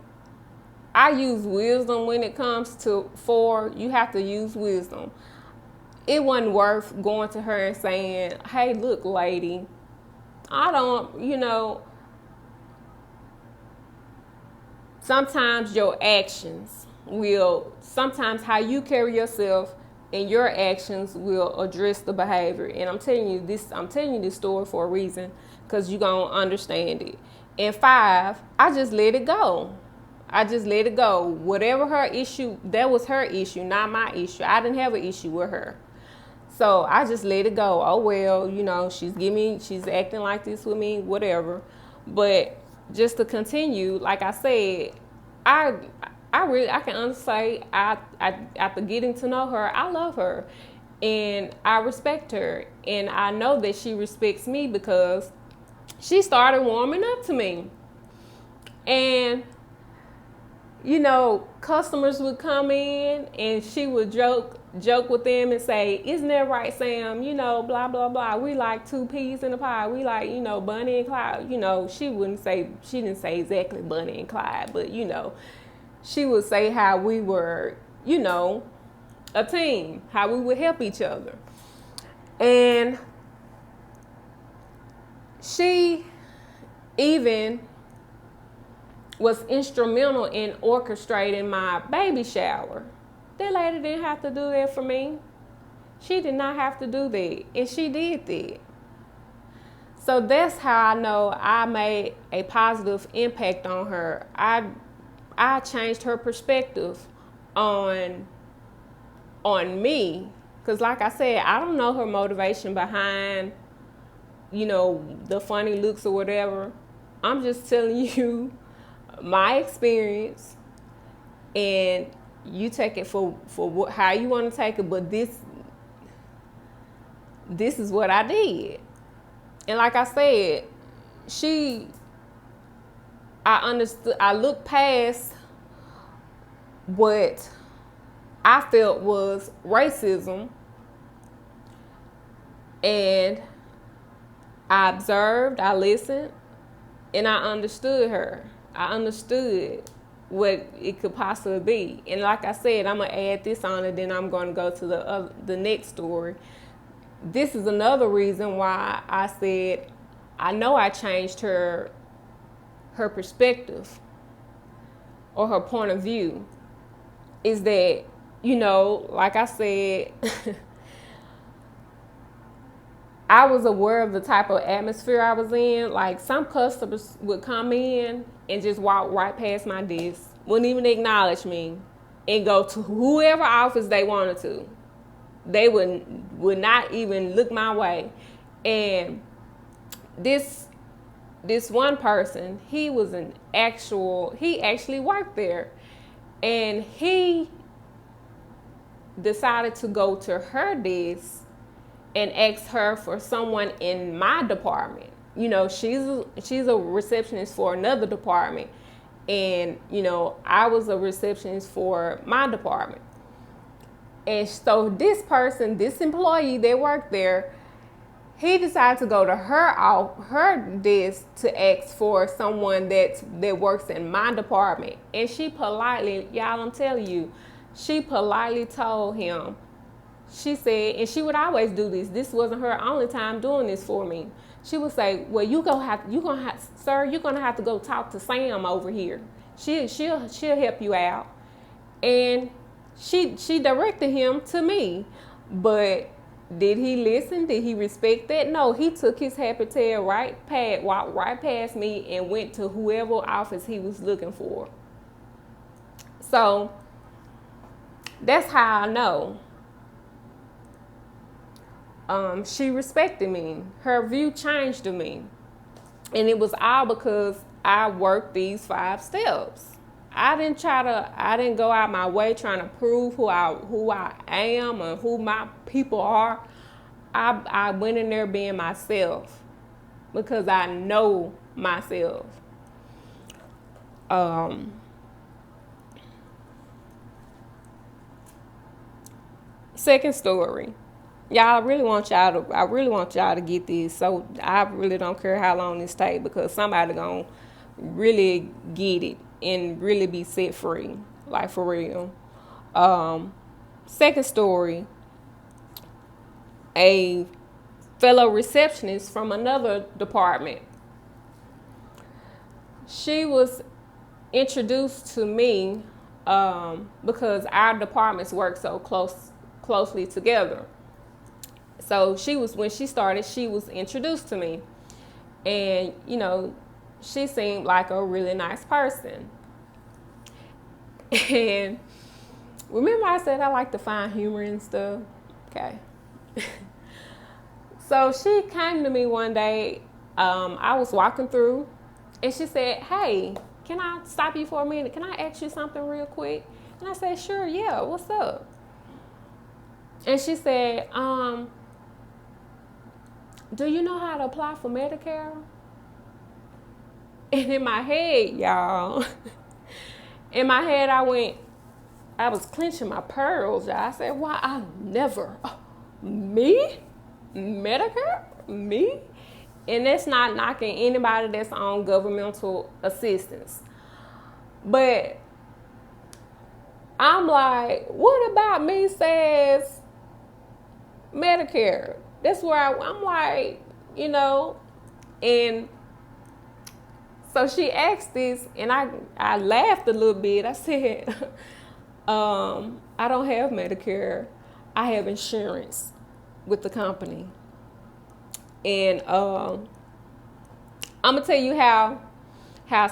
I use wisdom when it comes to 4. You have to use wisdom. It wasn't worth going to her and saying, hey, look, lady, I don't, sometimes your actions sometimes how you carry yourself and your actions will address the behavior. And I'm telling you this story for a reason, because you're going to understand it. And 5, I just let it go. Whatever her issue, that was her issue, not my issue. I didn't have an issue with her. So I just let it go. Oh, well, she's acting like this with me, whatever. But just to continue, like I said, I can honestly say, after getting to know her, I love her and I respect her. And I know that she respects me because she started warming up to me. And, customers would come in and she would joke with them and say, isn't that right, Sam? Blah, blah, blah. We like 2 peas in a pie. We like, Bunny and Clyde. She didn't say exactly Bunny and Clyde, but, she would say how we were, a team, how we would help each other. And she even was instrumental in orchestrating my baby shower. That lady didn't have to do that for me. She did not have to do that, and she did that. So that's how I know I made a positive impact on her. I changed her perspective on me, because like I said, I don't know her motivation behind, the funny looks or whatever. I'm just telling you my experience, and you take it for how you want to take it. But this is what I did. And like I said, I understood, I looked past what I felt was racism, and I observed, I listened, and I understood her. I understood what it could possibly be. And like I said, I'm going to add this on, and then I'm going to go to the next story. This is another reason why I said I know I changed her perspective or her point of view, is that, like I said, I was aware of the type of atmosphere I was in. Like, some customers would come in and just walk right past my desk, wouldn't even acknowledge me, and go to whoever office they wanted to. They would not even look my way. And this one person, he actually worked there, and he decided to go to her desk and ask her for someone in my department. You know, she's a receptionist for another department, and you know, I was a receptionist for my department. And so this person, this employee that worked there, he decided to go to her desk to ask for someone that works in my department. And she politely, y'all, I'm telling you, she politely told him, she said, and she would always do this. This wasn't her only time doing this for me. She would say, well, sir, you're gonna have to go talk to Sam over here. She'll help you out. And she directed him to me. But did he listen? Did he respect that? No, he took his happy tail walked right past me and went to whoever office he was looking for. So that's how I know. She respected me. Her view changed to me. And it was all because I worked these 5 steps. I didn't go out my way trying to prove who I am and who my people are. I went in there being myself because I know myself. Second story. Y'all, I really want y'all to get this. So I really don't care how long this takes, because somebody gonna really get it and really be set free, like for real. Second story. A fellow receptionist from another department. She was introduced to me because our departments work so closely together. So when she started, she was introduced to me. And, you know, she seemed like a really nice person. And remember I said I like to find humor and stuff? Okay. So she came to me one day. I was walking through, and she said, hey, can I stop you for a minute? Can I ask you something real quick? And I said, sure, yeah, what's up? And she said, do you know how to apply for Medicare? And in my head, y'all, I was clenching my pearls, y'all. I said, why, I never, me? Medicare? Me? And that's not knocking anybody that's on governmental assistance. But I'm like, what about me says Medicare? That's where I'm like, you know, and so she asked this, and I laughed a little bit. I said, I don't have Medicare. I have insurance with the company. And I'm gonna tell you how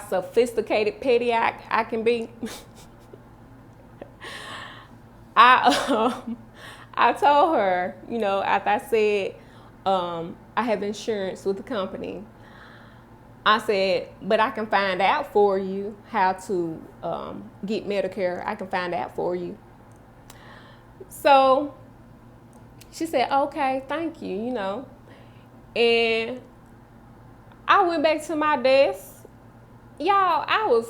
sophisticated petty I can be. I told her, you know, after I said I have insurance with the company, I said, but I can find out for you how to get Medicare. I can find out for you. So she said, okay, thank you, you know. And I went back to my desk. Y'all, I was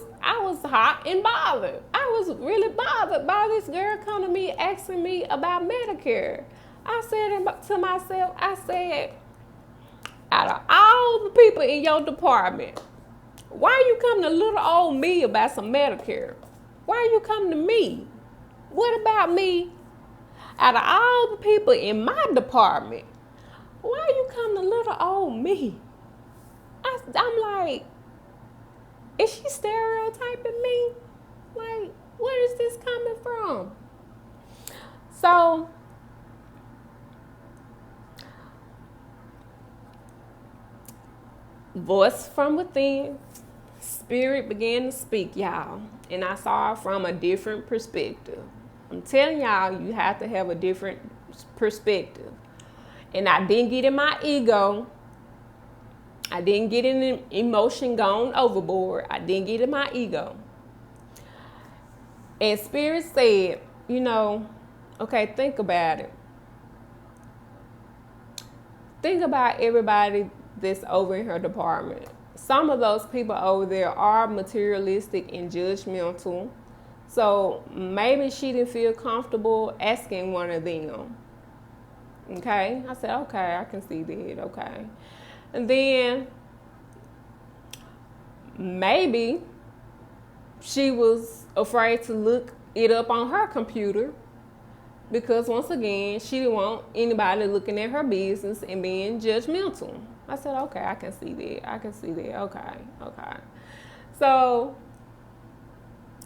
hot and bothered. I was really bothered by this girl coming to me asking me about Medicare. I said to myself, I said, out of all the people in your department, why you come to little old me about some Medicare? Why you come to me? What about me? Out of all the people in my department, why you come to little old me? I'm like, is she stereotyping me? Like, where is this coming from? So, voice from within, spirit began to speak, y'all. And I saw it from a different perspective. I'm telling y'all, you have to have a different perspective. And I didn't get in my ego. I didn't get in emotion gone overboard. I didn't get in my ego. And Spirit said, you know, Okay, think about it. Think about everybody that's over in her department. Some of those people over there are materialistic and judgmental. So maybe she didn't feel comfortable asking one of them. Okay, I said, okay, I can see that. Okay. And then maybe she was afraid to look it up on her computer because, once again, she didn't want anybody looking at her business and being judgmental. I said, okay, I can see that. I can see that. Okay. So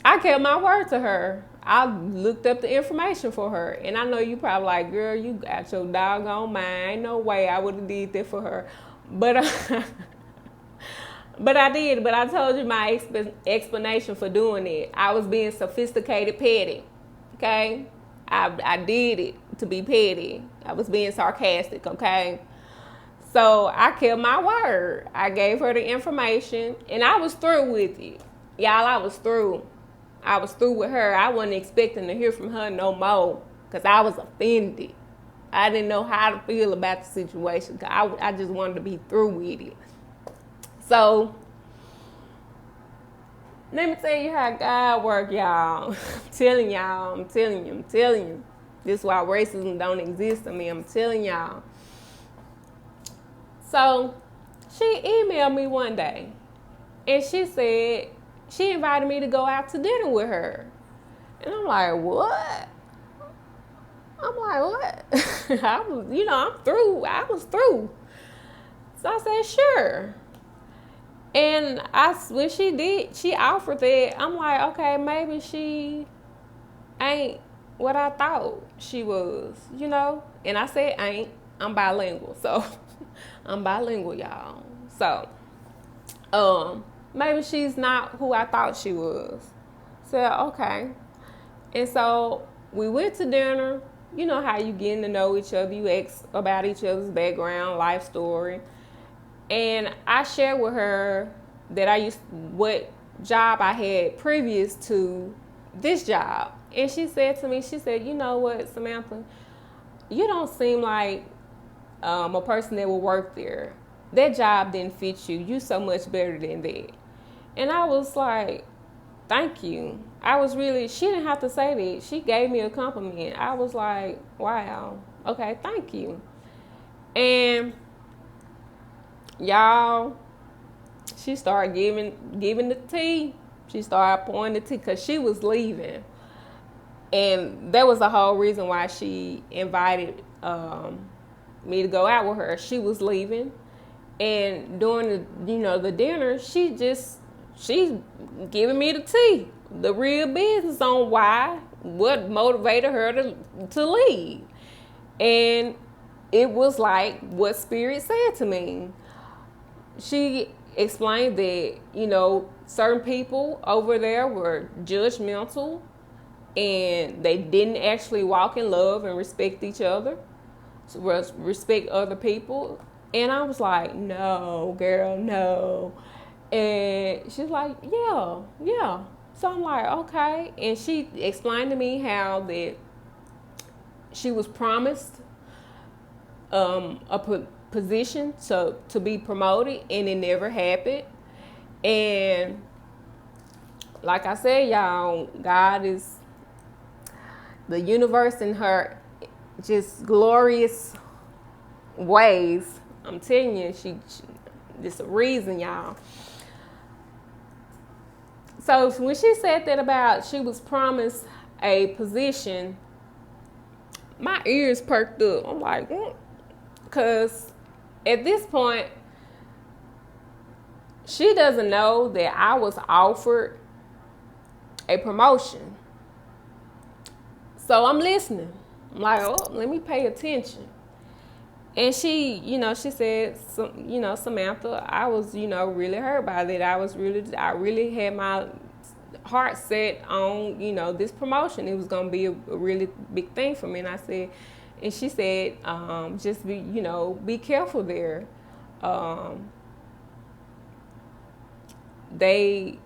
I kept my word to her. I looked up the information for her. And I know you probably like, girl, you got your doggone mind. Ain't no way I would have did that for her. But but I did. But I told you my explanation for doing it. I was being sophisticated petty. Okay? I did it to be petty. I was being sarcastic, okay? So I kept my word. I gave her the information, and I was through with it. Y'all, I was through. I was through with her. I wasn't expecting to hear from her no more because I was offended. I didn't know how to feel about the situation because I just wanted to be through with it. So let me tell you how God works, y'all. I'm telling you. This is why racism don't exist to me. I'm telling y'all. So she emailed me one day and she said she invited me to go out to dinner with her. And I'm like, what? I'm through. I was through. So I said, sure. And when she offered that, I'm like, okay, maybe she ain't what I thought she was, And I said ain't. I'm bilingual, so I'm bilingual, y'all. So, maybe she's not who I thought she was. Said, okay. And so we went to dinner. You know how you getting to know each other. You ask about each other's background, life story. And I shared with her that what job I had previous to this job. And she said to me, you know what, Samantha, you don't seem like a person that will work there. That job didn't fit you. You so much better than that. And I was like, thank you. She didn't have to say that. She gave me a compliment. I was like, wow, okay, thank you. And y'all, she started giving the tea. She started pouring the tea because she was leaving. And that was the whole reason why she invited me to go out with her. She was leaving. And during the dinner, she's giving me the tea, the real business on what motivated her to leave. And it was like what Spirit said to me. She explained that, certain people over there were judgmental and they didn't actually walk in love and respect each other, respect other people. And I was like, no, girl, no. And she's like, yeah. So I'm like, okay. And she explained to me how that she was promised a position to be promoted, and it never happened. And like I said, y'all, God is the universe in her just glorious ways. I'm telling you, she there's a reason, y'all. So when she said that about she was promised a position, my ears perked up. I'm like, because at this point, she doesn't know that I was offered a promotion. So I'm listening. I'm like, oh, let me pay attention. And she, she said, Samantha, I was, really hurt by that. I really had my heart set on, this promotion. It was going to be a really big thing for me. And she said, just be careful there. They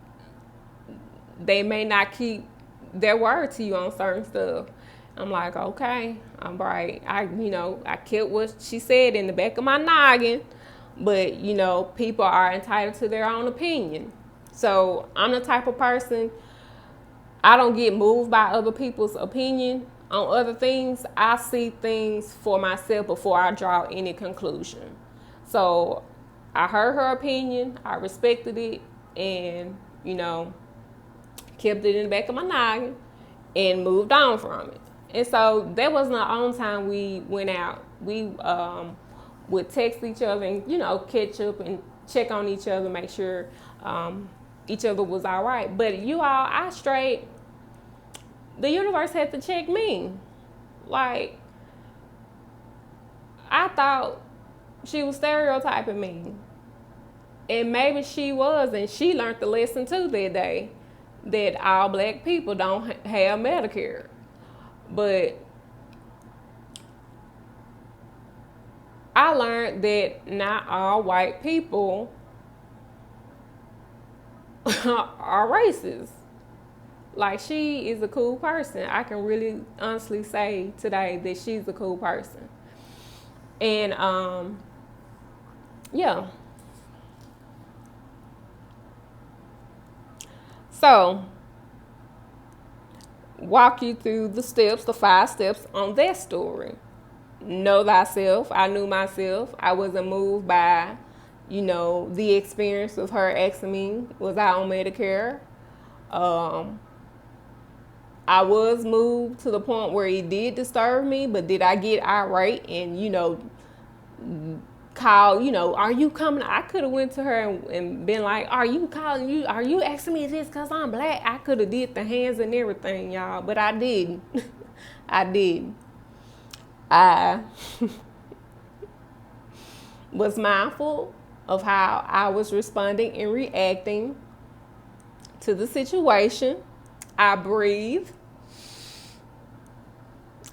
may not keep their word to you on certain stuff. I'm like, okay, I'm right. I kept what she said in the back of my noggin, but people are entitled to their own opinion. So I'm the type of person, I don't get moved by other people's opinion on other things. I see things for myself before I draw any conclusion. So I heard her opinion, I respected it, and kept it in the back of my noggin and moved on from it. And so that wasn't the only time we went out. We would text each other and catch up and check on each other, make sure each other was all right. But the universe had to check me. Like, I thought she was stereotyping me. And maybe she was, and she learned the lesson too that day, that all black people don't have Medicare. But I learned that not all white people are racist. Like, she is a cool person. I can really honestly say today that she's a cool person. And yeah. So, walk you through the 5 steps on that story. Know thyself. I knew myself. I wasn't moved by, the experience of her asking me, was I on Medicare? I was moved to the point where it did disturb me, but did I get irate and, call, are you coming? I could have went to her and been like, are you asking me this because I'm black? I could have did the hands and everything, y'all, but I didn't. I didn't. I was mindful of how I was responding and reacting to the situation. I breathed.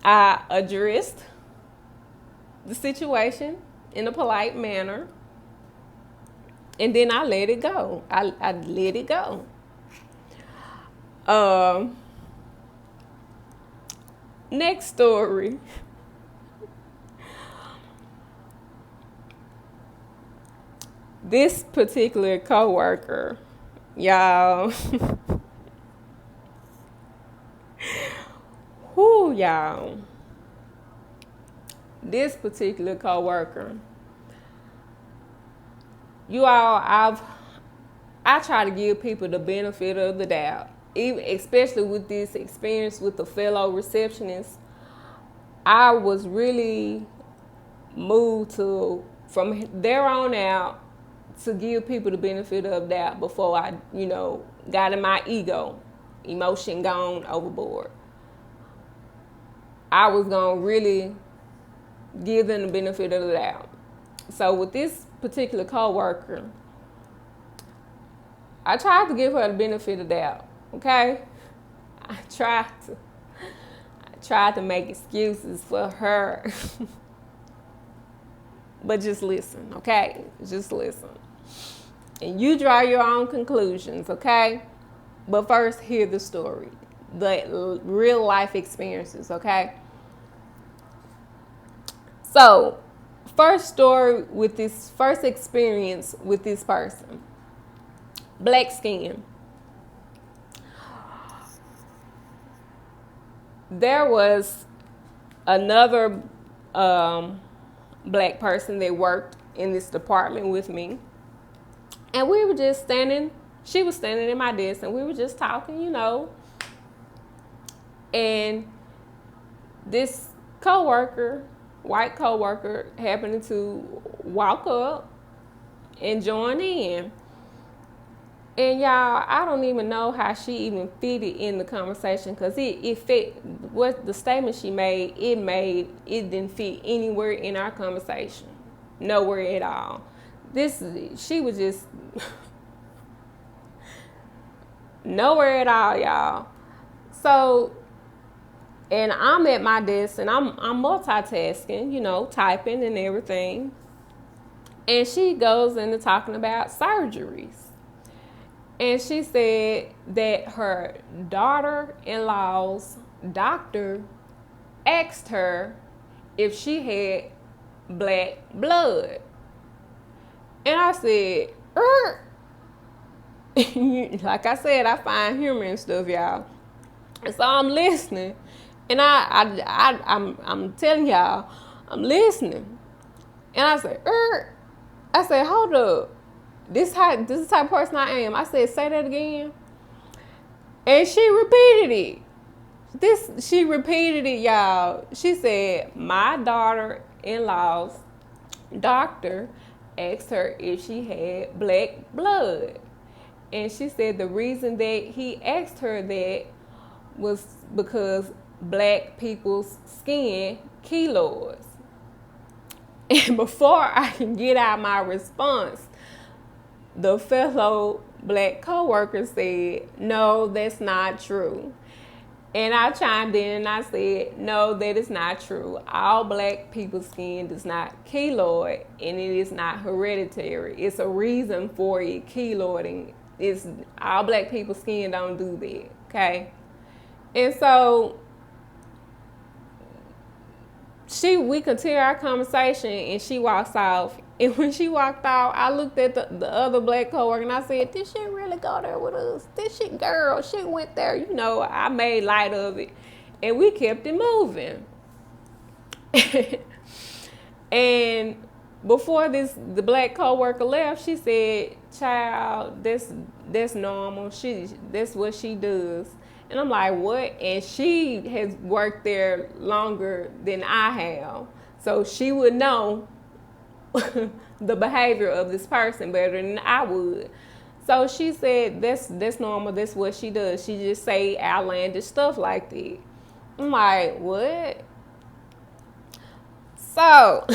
I addressed the situation in a polite manner. And then I let it go. I let it go. Next story. This particular coworker, y'all. Whoo, y'all. This particular coworker. You all, I try to give people the benefit of the doubt, even especially with this experience with the fellow receptionist. I was really moved to, from there on out, to give people the benefit of the doubt before I, got in my emotion gone overboard. I was gonna really give them the benefit of the doubt. So with this particular coworker, I tried to give her the benefit of the doubt. Okay, I tried to make excuses for her. But just listen, okay? Just listen. And you draw your own conclusions, okay? But first, hear the story, the real life experiences, okay? So, first story with this first experience with this person. Black skin. There was another black person that worked in this department with me. And we were just she was standing at my desk and we were just talking, And this white coworker, happened to walk up and join in. And y'all, I don't even know how she even fitted in the conversation, because it fit what the statement she made. It didn't fit anywhere in our conversation, nowhere at all. She was just nowhere at all, y'all. So, and I'm at my desk and I'm multitasking, typing and everything. And she goes into talking about surgeries. And she said that her daughter-in-law's doctor asked her if she had black blood. And I said, like I said, I find humor and stuff, y'all. And so I'm listening, and I'm telling y'all, I'm listening, and I said, I said, hold up, this is the type of person I am. I said, say that again, and she repeated it. She repeated it, y'all. She said, my daughter-in-law's doctor asked her if she had black blood. And she said the reason that he asked her that was because black people's skin keloids. And before I can get out my response, the fellow black coworker said, no, that's not true. And I chimed in and I said, no, that is not true. All black people's skin does not keloid, and it is not hereditary. It's a reason for it keloiding. It's all black people's skin don't do that, okay? And so we continue our conversation, and she walks off. And when she walked out, I looked at the other black coworker and I said, did she really go there with us? She went there. You know, I made light of it. And we kept it moving. And before the black coworker left, she said, child, that's normal. That's what she does. And I'm like, what? And she has worked there longer than I have. So she would know the behavior of this person better than I would. So she said, that's normal. That's what she does. She just say outlandish stuff like that. I'm like, what? So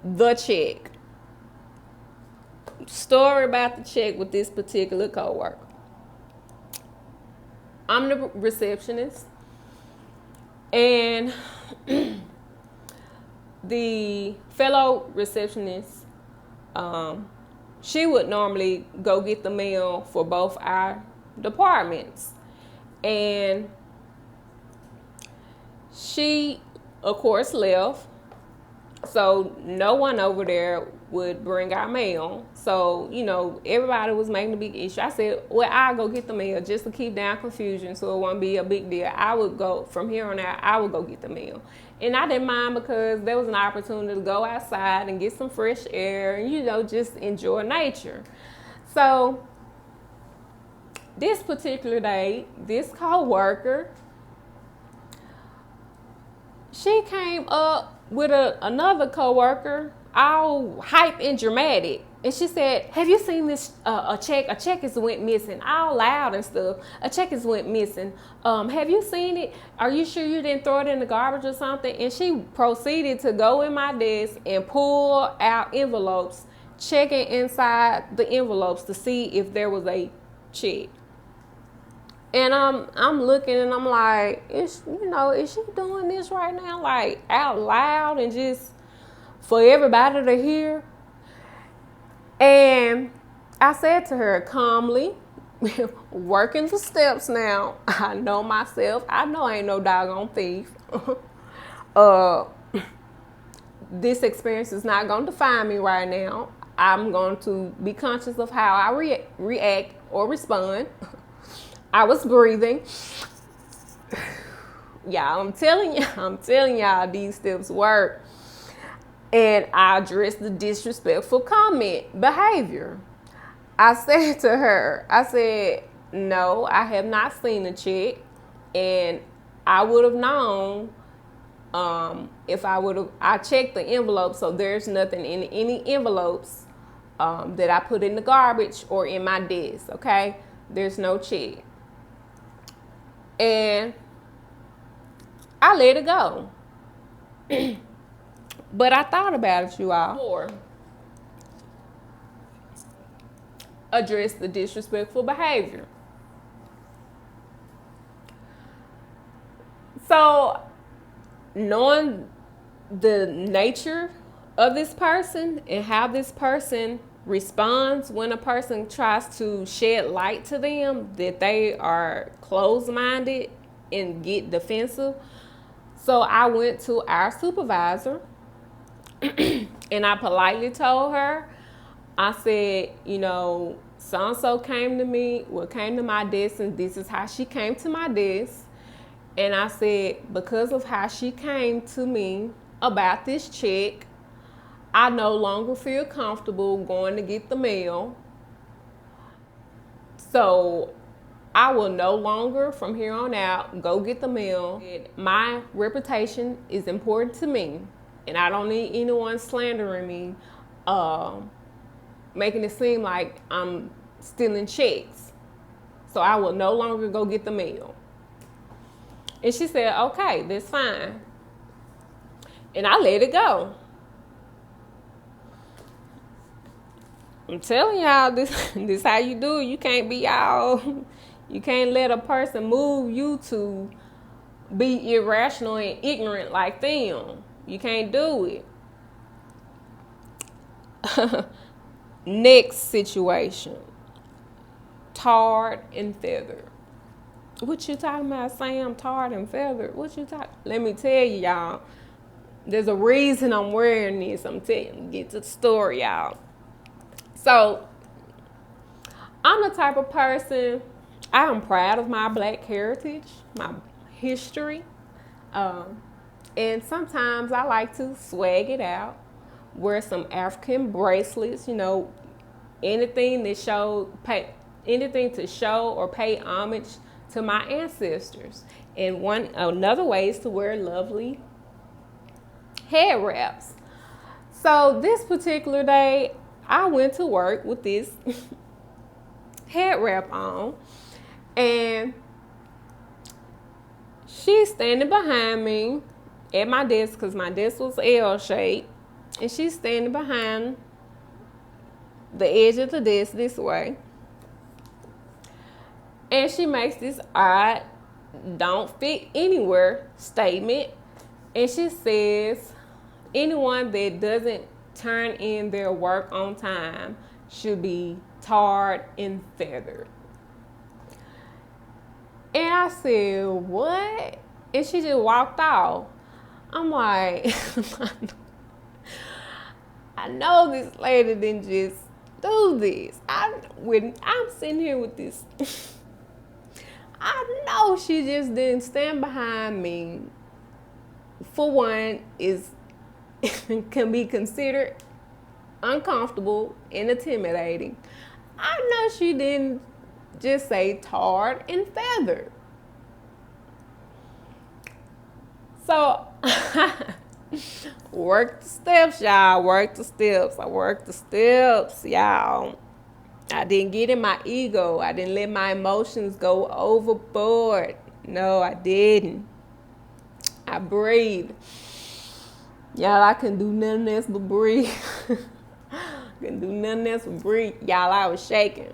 the check. Story about the check with this particular coworker. I'm the receptionist, and the fellow receptionist, she would normally go get the mail for both our departments. And she, of course, left. So no one over there would bring our mail. So, you know, everybody was making a big issue. I said, well, I'll go get the mail just to keep down confusion so it won't be a big deal. I would go, from here on out, I would go get the mail. And I didn't mind because there was an opportunity to go outside and get some fresh air and, you know, just enjoy nature. So this particular day, this co-worker, she came up with another co-worker, all hype and dramatic. And she said, have you seen this, a check? A check has went missing, all loud and stuff. A check has went missing. Have you seen it? Are you sure you didn't throw it in the garbage or something? And she proceeded to go in my desk and pull out envelopes, checking inside the envelopes to see if there was a check. And I'm looking and I'm like, is she doing this right now, like out loud and just for everybody to hear? And I said to her calmly, working the steps now, I know myself. I know I ain't no doggone thief. This experience is not going to define me right now. I'm going to be conscious of how I react or respond. I was breathing. Y'all, I'm telling y'all these steps work. And I addressed the disrespectful comment behavior. I said to her, no, I have not seen a check. And I would have known if I checked the envelope, so there's nothing in any envelopes that I put in the garbage or in my desk, okay? There's no check. And I let it go. But I thought about it, you all. Or address the disrespectful behavior. So, knowing the nature of this person and how this person responds when a person tries to shed light to them that they are closed-minded and get defensive. So I went to our supervisor and I politely told her, I said, you know, so-and-so came to my desk, and this is how she came to my desk. And I said, because of how she came to me about this check, I no longer feel comfortable going to get the mail. So I will no longer, from here on out, go get the mail. My reputation is important to me, and I don't need anyone slandering me, making it seem like I'm stealing checks. So I will no longer go get the mail. And she said, okay, that's fine. And I let it go. I'm telling y'all, this how you do it. You can't be you can't let a person move you to be irrational and ignorant like them. You can't do it. Next situation. Tarred and feathered. What you talking about, Sam? Tarred and feathered? What you talking? Let me tell you, y'all. There's a reason I'm wearing this. I'm telling you. Get to the story, y'all. So, I'm the type of person, I am proud of my Black heritage, my history. And sometimes I like to swag it out, wear some African bracelets, you know, anything to show or pay homage to my ancestors. And another way is to wear lovely head wraps. So this particular day, I went to work with this head wrap on, and she's standing behind me at my desk, because my desk was L-shaped, and she's standing behind the edge of the desk this way. And she makes this odd, don't fit anywhere statement, and she says, anyone that doesn't turn in their work on time should be tarred and feathered. And I said, what? And she just walked off. I'm like, I know this lady didn't just do this. I'm sitting here with this. I know she just didn't stand behind me. For one, can be considered uncomfortable and intimidating. I know she didn't just say tarred and feathered. So, work the steps, y'all. Work the steps. I worked the steps, y'all. I didn't get in my ego. I didn't let my emotions go overboard. No, I didn't. I breathed. Y'all, I couldn't do nothing else but breathe. Couldn't do nothing else but breathe. Y'all, I was shaking.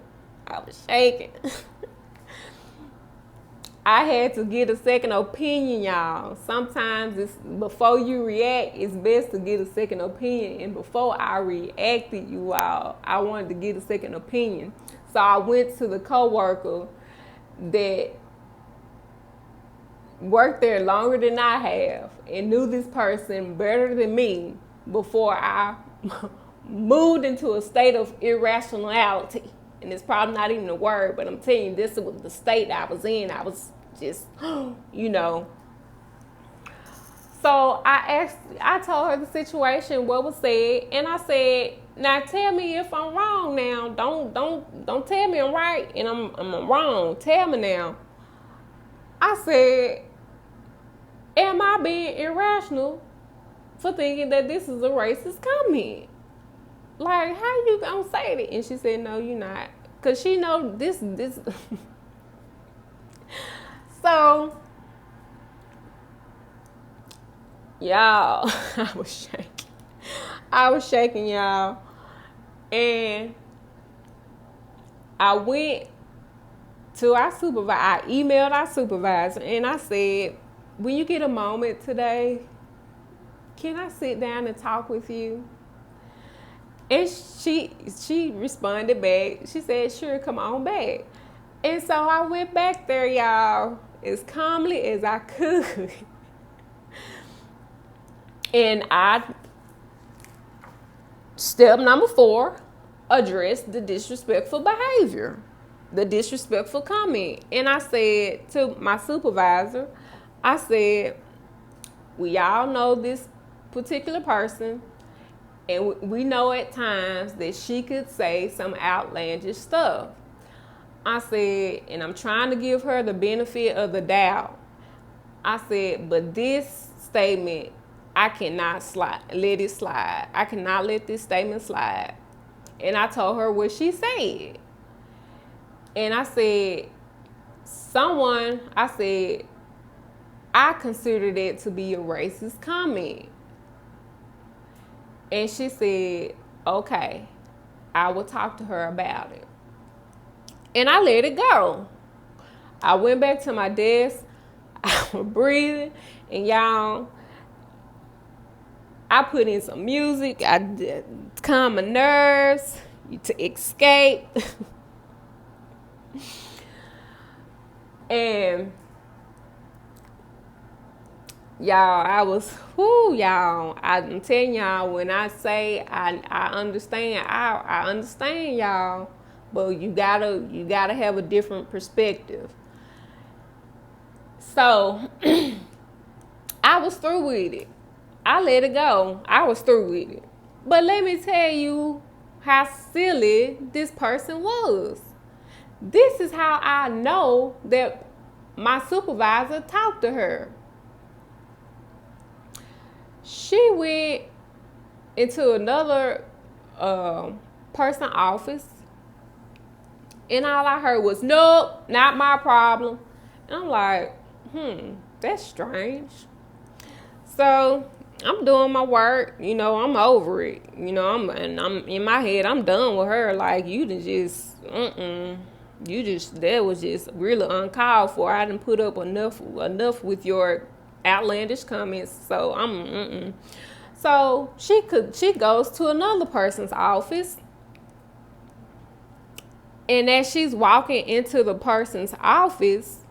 I had to get a second opinion, y'all. Sometimes before you react, it's best to get a second opinion. And before I reacted, you all, I wanted to get a second opinion. So I went to the coworker that worked there longer than I have and knew this person better than me before I moved into a state of irrationality. And it's probably not even a word, but I'm telling you, this was the state I was in. I was just, you know. So I told her the situation, what was said, and I said, now tell me if I'm wrong now. Don't tell me I'm right and I'm wrong. Tell me now. I said, am I being irrational for thinking that this is a racist comment? Like, how you gonna say that? And she said, no, you're not. Because she know this. So, y'all, I was shaking, y'all. And I went to our supervisor. I emailed our supervisor and I said, when you get a moment today, can I sit down and talk with you? And she responded back. She said, sure, come on back. And so I went back there, y'all. as calmly as I could. And step number 4, address the disrespectful behavior, the disrespectful comment. And I said to my supervisor, I said, we all know this particular person, and we know at times that she could say some outlandish stuff. I said, and I'm trying to give her the benefit of the doubt. I said, but this statement, I cannot let it slide. I cannot let this statement slide. And I told her what she said. And I said, I consider that to be a racist comment. And she said, okay, I will talk to her about it. And I let it go. I went back to my desk. I was breathing. And y'all, I put in some music. To calm my nerves, to escape. And y'all, I'm telling y'all, when I say I understand, I understand y'all, but you gotta have a different perspective. So I was through with it. I let it go. I was through with it. But let me tell you how silly this person was. This is how I know that my supervisor talked to her. She went into another person's office, and all I heard was, nope, not my problem. And I'm like, that's strange. So I'm doing my work, I'm over it. I'm in my head, I'm done with her. Like, that was just really uncalled for. I didn't put up enough with your outlandish comments. So So she goes to another person's office. And as she's walking into the person's office,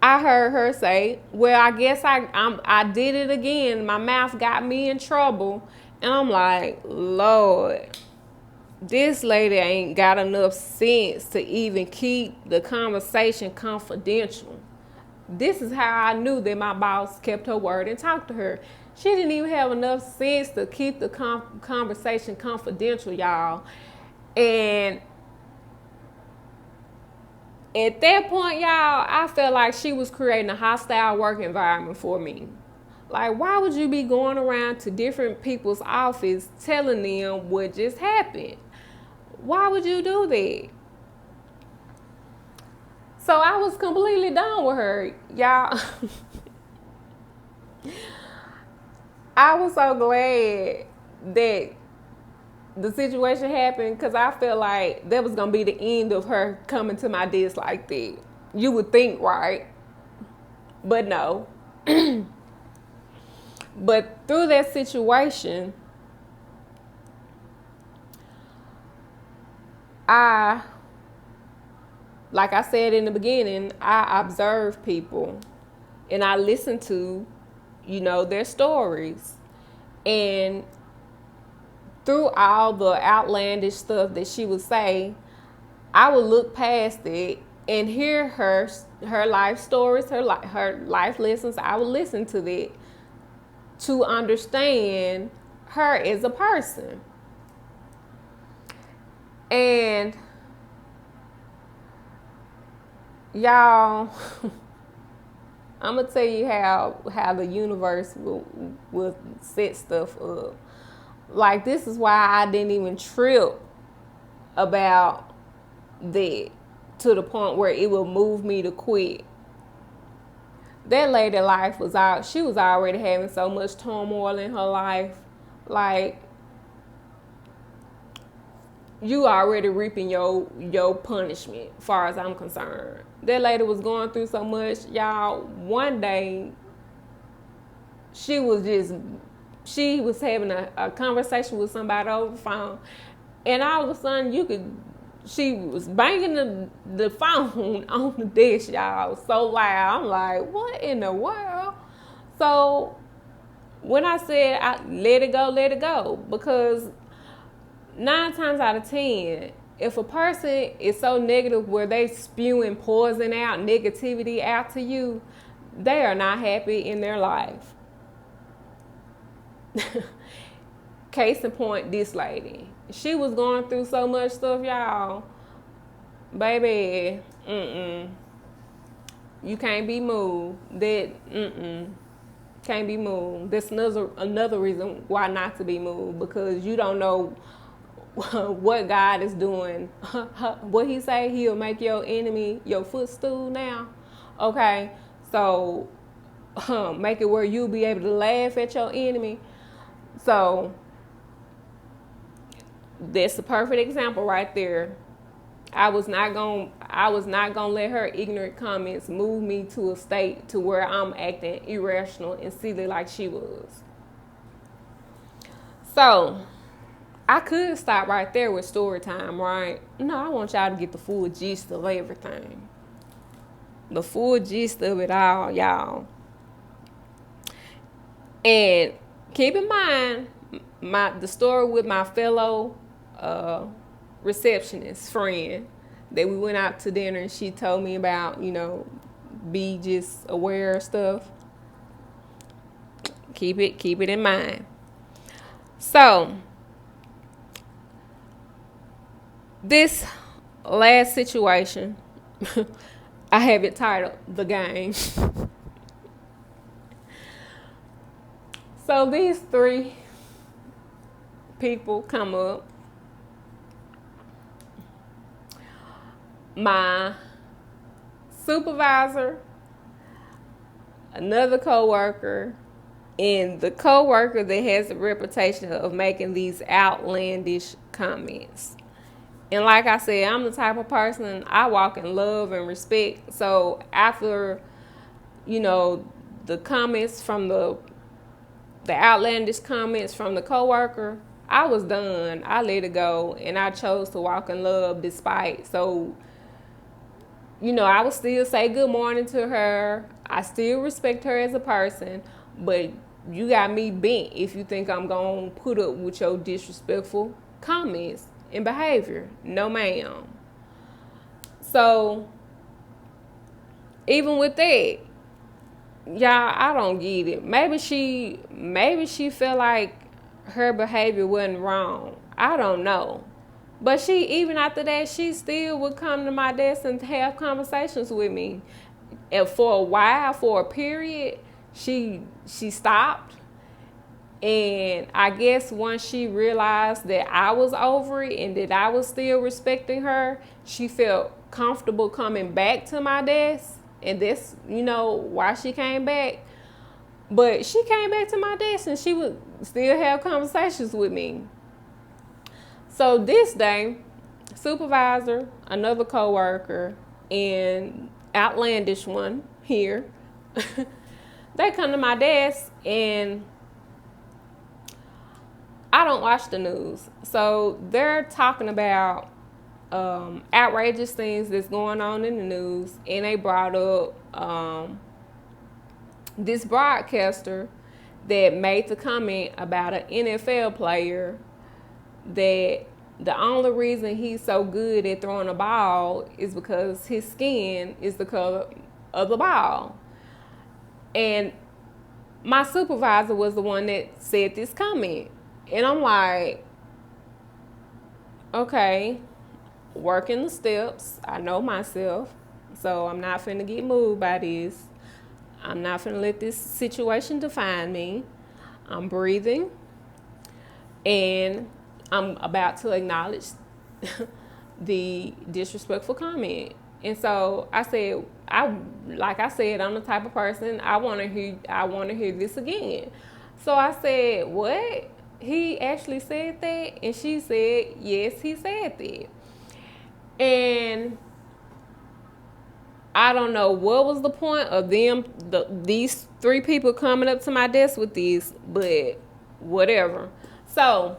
I heard her say, well, I guess I did it again. My mouth got me in trouble. And I'm like, Lord, this lady ain't got enough sense to even keep the conversation confidential. This is how I knew that my boss kept her word and talked to her. She didn't even have enough sense to keep the conversation confidential, y'all. And at that point, y'all, I felt like she was creating a hostile work environment for me. Like, why would you be going around to different people's office telling them what just happened? Why would you do that? So I was completely done with her, y'all. I was so glad that the situation happened, because I felt like that was going to be the end of her coming to my desk like that. You would think, right? But no. But through that situation, like I said in the beginning, I observe people and I listen to, their stories. And through all the outlandish stuff that she would say, I would look past it and hear her life stories, her life lessons. I would listen to that to understand her as a person. And y'all, I'm gonna tell you how the universe will set stuff up. Like, this is why I didn't even trip about that to the point where it would move me to quit. That lady life was out. She was already having so much turmoil in her life. Like, you already reaping your punishment, as far as I'm concerned. That lady was going through so much, y'all. One day, she was having a conversation with somebody over the phone, and all of a sudden, she was banging the phone on the desk, y'all, so loud. I'm like, what in the world? So when I said let it go, because 9 times out of 10, if a person is so negative where they spewing poison out, negativity out to you, they are not happy in their life. Case in point, this lady. She was going through so much stuff, y'all. Baby, you can't be moved. Can't be moved. That's another reason why not to be moved, because you don't know what God is doing. What he say, he'll make your enemy your footstool now. Okay, so make it where you'll be able to laugh at your enemy. So that's the perfect example right there. I was not gonna let her ignorant comments move me to a state to where I'm acting irrational and silly like she was. So I could stop right there with story time, right? No, I want y'all to get the full gist of everything. The full gist of it all, y'all. And keep in mind the story with my fellow receptionist friend that we went out to dinner and she told me about, be just aware of stuff. Keep it in mind. So this last situation, I have it titled The Game. So these 3 people come up. My supervisor, another coworker, and the coworker that has a reputation of making these outlandish comments. And like I said, I'm the type of person, I walk in love and respect. So after, the comments from the outlandish comments from the coworker, I was done. I let it go, and I chose to walk in love despite. So, I would still say good morning to her. I still respect her as a person, but you got me bent if you think I'm going to put up with your disrespectful comments and behavior. No, ma'am. So, even with that, y'all, I don't get it. Maybe she felt like her behavior wasn't wrong. I don't know. But even after that, she still would come to my desk and have conversations with me. And for a while, for a period, she stopped. And I guess once she realized that I was over it and that I was still respecting her, she felt comfortable coming back to my desk. And that's, why she came back. But she came back to my desk and she would still have conversations with me. So this day, supervisor, another coworker, and outlandish one here, they come to my desk, and I don't watch the news. So they're talking about outrageous things that's going on in the news, and they brought up this broadcaster that made the comment about an NFL player that the only reason he's so good at throwing a ball is because his skin is the color of the ball. And my supervisor was the one that said this comment. And I'm like, okay, working the steps. I know myself, so I'm not finna get moved by this. I'm not finna let this situation define me. I'm breathing, and I'm about to acknowledge the disrespectful comment. And so I said, I'm the type of person, I want to hear this again. So I said, what? He actually said that? And she said, yes, he said that. And I don't know what was the point of these 3 people coming up to my desk with these, but whatever. So,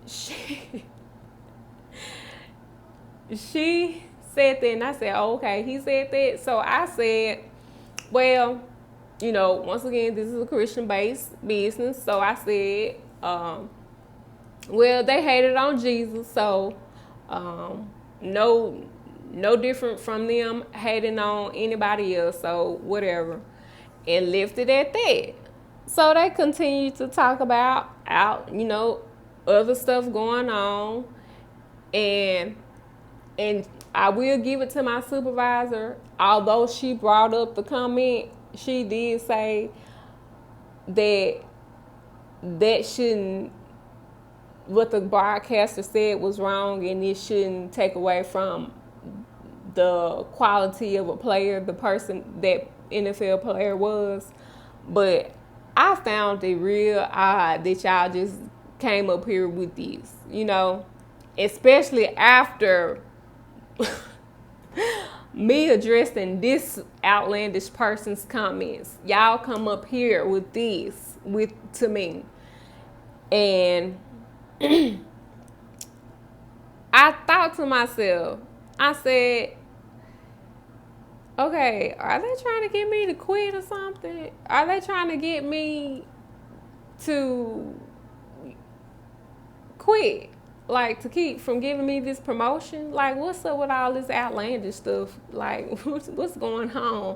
she said that, and I said, oh, okay, he said that. So I said, well, once again, this is a Christian-based business. So I said, well, they hated on Jesus, so no different from them hating on anybody else, so whatever. And left it at that. So they continued to talk about other stuff going on. And I will give it to my supervisor, although she brought up the comment, she did say that shouldn't, what the broadcaster said was wrong, and it shouldn't take away from the quality of a player, the person that NFL player was. But I found it real odd that y'all just came up here with this, especially after me addressing this outlandish person's comments. Y'all come up here with this to me. And I thought to myself, I said, okay, are they trying to get me to quit or something? Are they trying to get me to quit? Like, to keep from giving me this promotion? Like, what's up with all this outlandish stuff? Like, what's going on?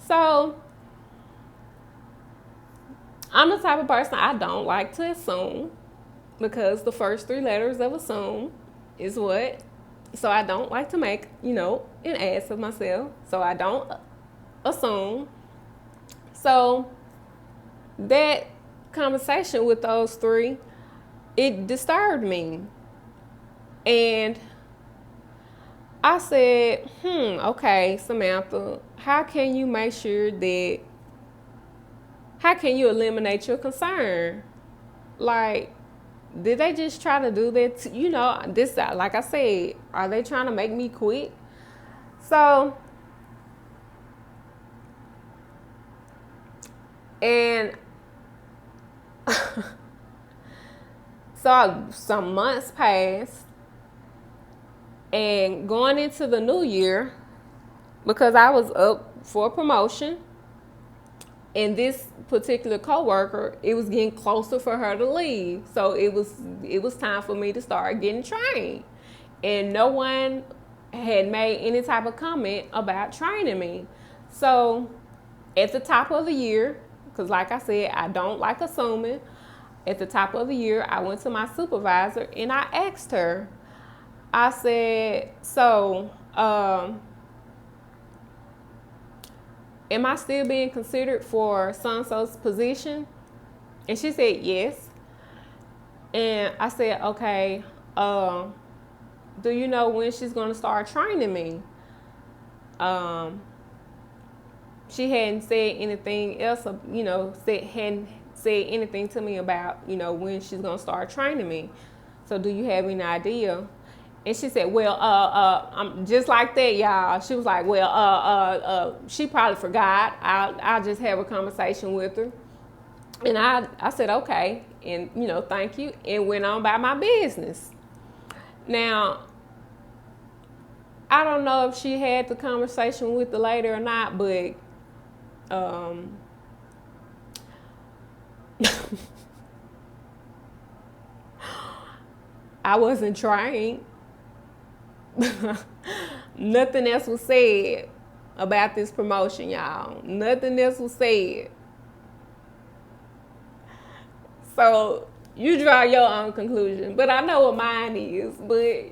So, I'm the type of person I don't like to assume, because the first 3 letters of assume is what? So I don't like to make, an ass of myself. So I don't assume. So that conversation with those 3, it disturbed me. And I said, okay, Samantha, how can you eliminate your concern? Like, did they just try to do that? This, like I said, are they trying to make me quit? So, and so some months passed, and going into the new year, because I was up for a promotion, and this particular coworker, it was getting closer for her to leave. So it was time for me to start getting trained. And no one had made any type of comment about training me. So at the top of the year, because like I said, I don't like assuming, at the top of the year, I went to my supervisor and I asked her, I said, so, am I still being considered for so-and-so's position? And she said, yes. And I said, okay, do you know when she's going to start training me? She hadn't said anything else, hadn't said anything to me about, when she's going to start training me. So do you have any idea? And she said, well, I'm just like that, y'all. She was like, well, she probably forgot. I'll just have a conversation with her. And I said, okay. And, thank you. And went on by my business. Now, I don't know if she had the conversation with the lady or not, but I wasn't trying. Nothing else was said about this promotion, y'all. Nothing else was said. So you draw your own conclusion, but I know what mine is. But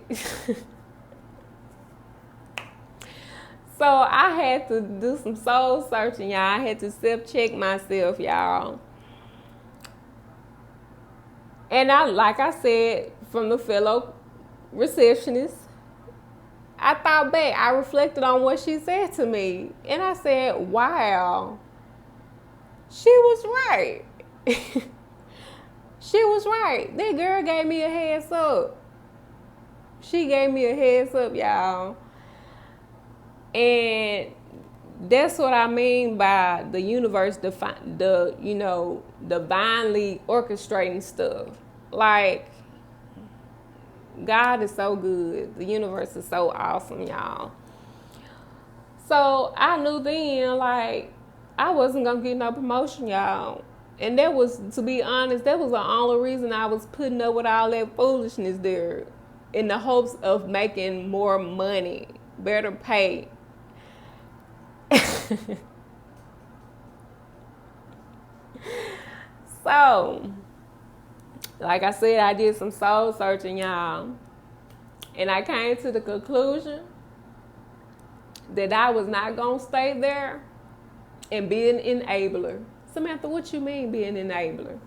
so I had to do some soul searching, y'all. I had to self-check myself, y'all. And like I said, from the fellow receptionist, I thought back, I reflected on what she said to me. And I said, wow, she was right. She was right. That girl gave me a heads up. She gave me a heads up, y'all. And that's what I mean by the universe, divinely orchestrating stuff. Like, God is so good. The universe is so awesome, y'all. So I knew then, like, I wasn't gonna get no promotion, y'all. And that was, to be honest, that was the only reason I was putting up with all that foolishness there, in the hopes of making more money, better pay. So, like I said, I did some soul searching, y'all. And I came to the conclusion that I was not going to stay there and be an enabler. Samantha, what you mean be an enabler?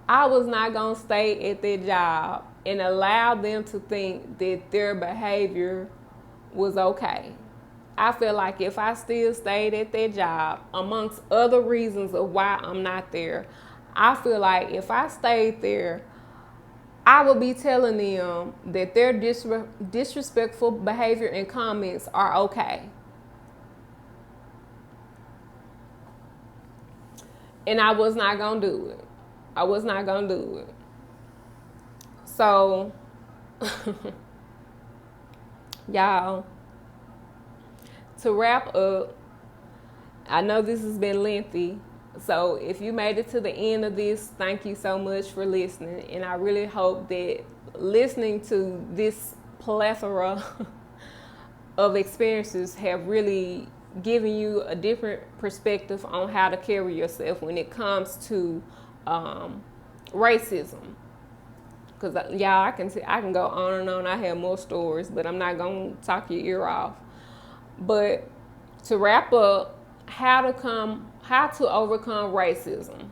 I was not going to stay at that job and allow them to think that their behavior was okay. I feel like if I still stayed at that job, amongst other reasons of why I'm not there, I feel like if I stayed there, I would be telling them that their disrespectful behavior and comments are okay. And I was not going to do it. I was not going to do it. So, y'all, to wrap up, I know this has been lengthy. So if you made it to the end of this, thank you so much for listening. And I really hope that listening to this plethora of experiences have really given you a different perspective on how to carry yourself when it comes to racism. Because y'all, I can go on and on. I have more stories, but I'm not going to talk your ear off. But to wrap up, how to overcome racism.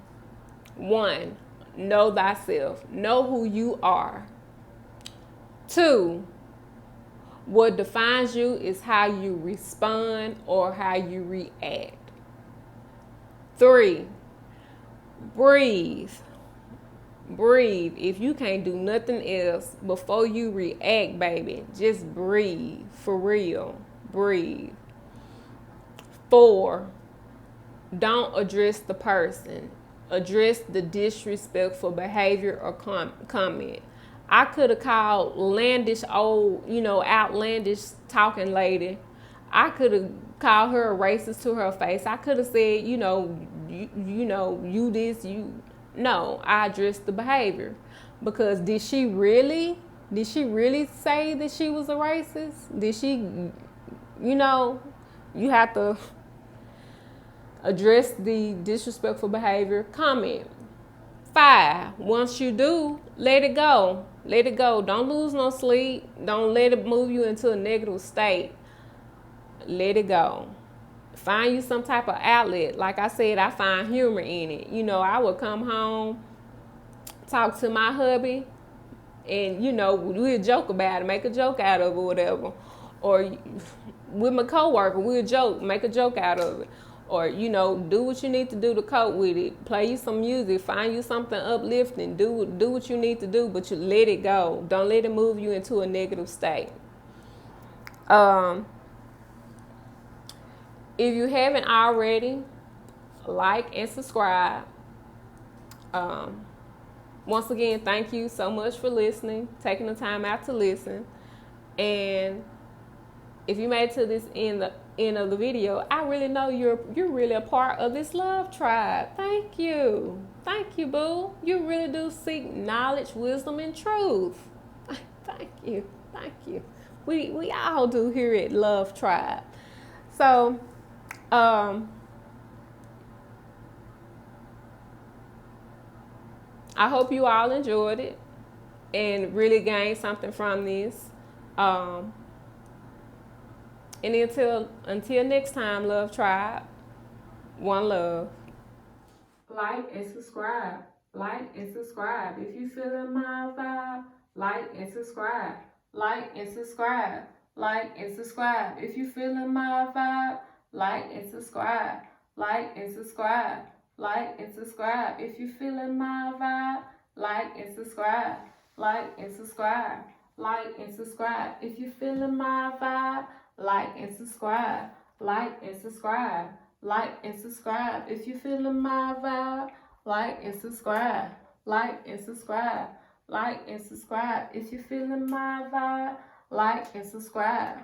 1, know thyself. Know who you are. 2, what defines you is how you respond or how you react. 3, breathe. Breathe. If you can't do nothing else before you react, baby, just breathe. For real. Breathe. 4, don't address the person. Address the disrespectful behavior or comment. I could have called outlandish talking lady. I could have called her a racist to her face. I could have said, you this, you. No, I addressed the behavior. Because did she really say that she was a racist? Did she, you have to address the disrespectful behavior, comment. 5, once you do, let it go. Let it go. Don't lose no sleep. Don't let it move you into a negative state. Let it go. Find you some type of outlet. Like I said, I find humor in it. I would come home, talk to my hubby, and, we'd joke about it, make a joke out of it or whatever. Or with my coworker, we'd joke, make a joke out of it. Or, do what you need to do to cope with it. Play you some music. Find you something uplifting. Do what you need to do, but you let it go. Don't let it move you into a negative state. If you haven't already, like and subscribe. Once again, thank you so much for listening, taking the time out to listen. And if you made it to this end of the video, I really know you're really a part of this love tribe. Thank you, boo. You really do seek knowledge, wisdom, and truth. Thank you. We all do here at Love Tribe. So, I hope you all enjoyed it and really gained something from this. And until next time, Love Tribe, one love. Like and subscribe. Like and subscribe. If you feeling my vibe, like and subscribe. Like and subscribe. Like and subscribe. If you feeling my vibe, like and subscribe. Like and subscribe. Like and subscribe. If you feeling my vibe, like and subscribe. Like and subscribe. Like and subscribe. If you feeling my vibe, like and subscribe. Like and subscribe. Like and subscribe. If you feeling my vibe, like and subscribe. Like and subscribe. like and subscribe. If you're feeling my vibe, like and subscribe.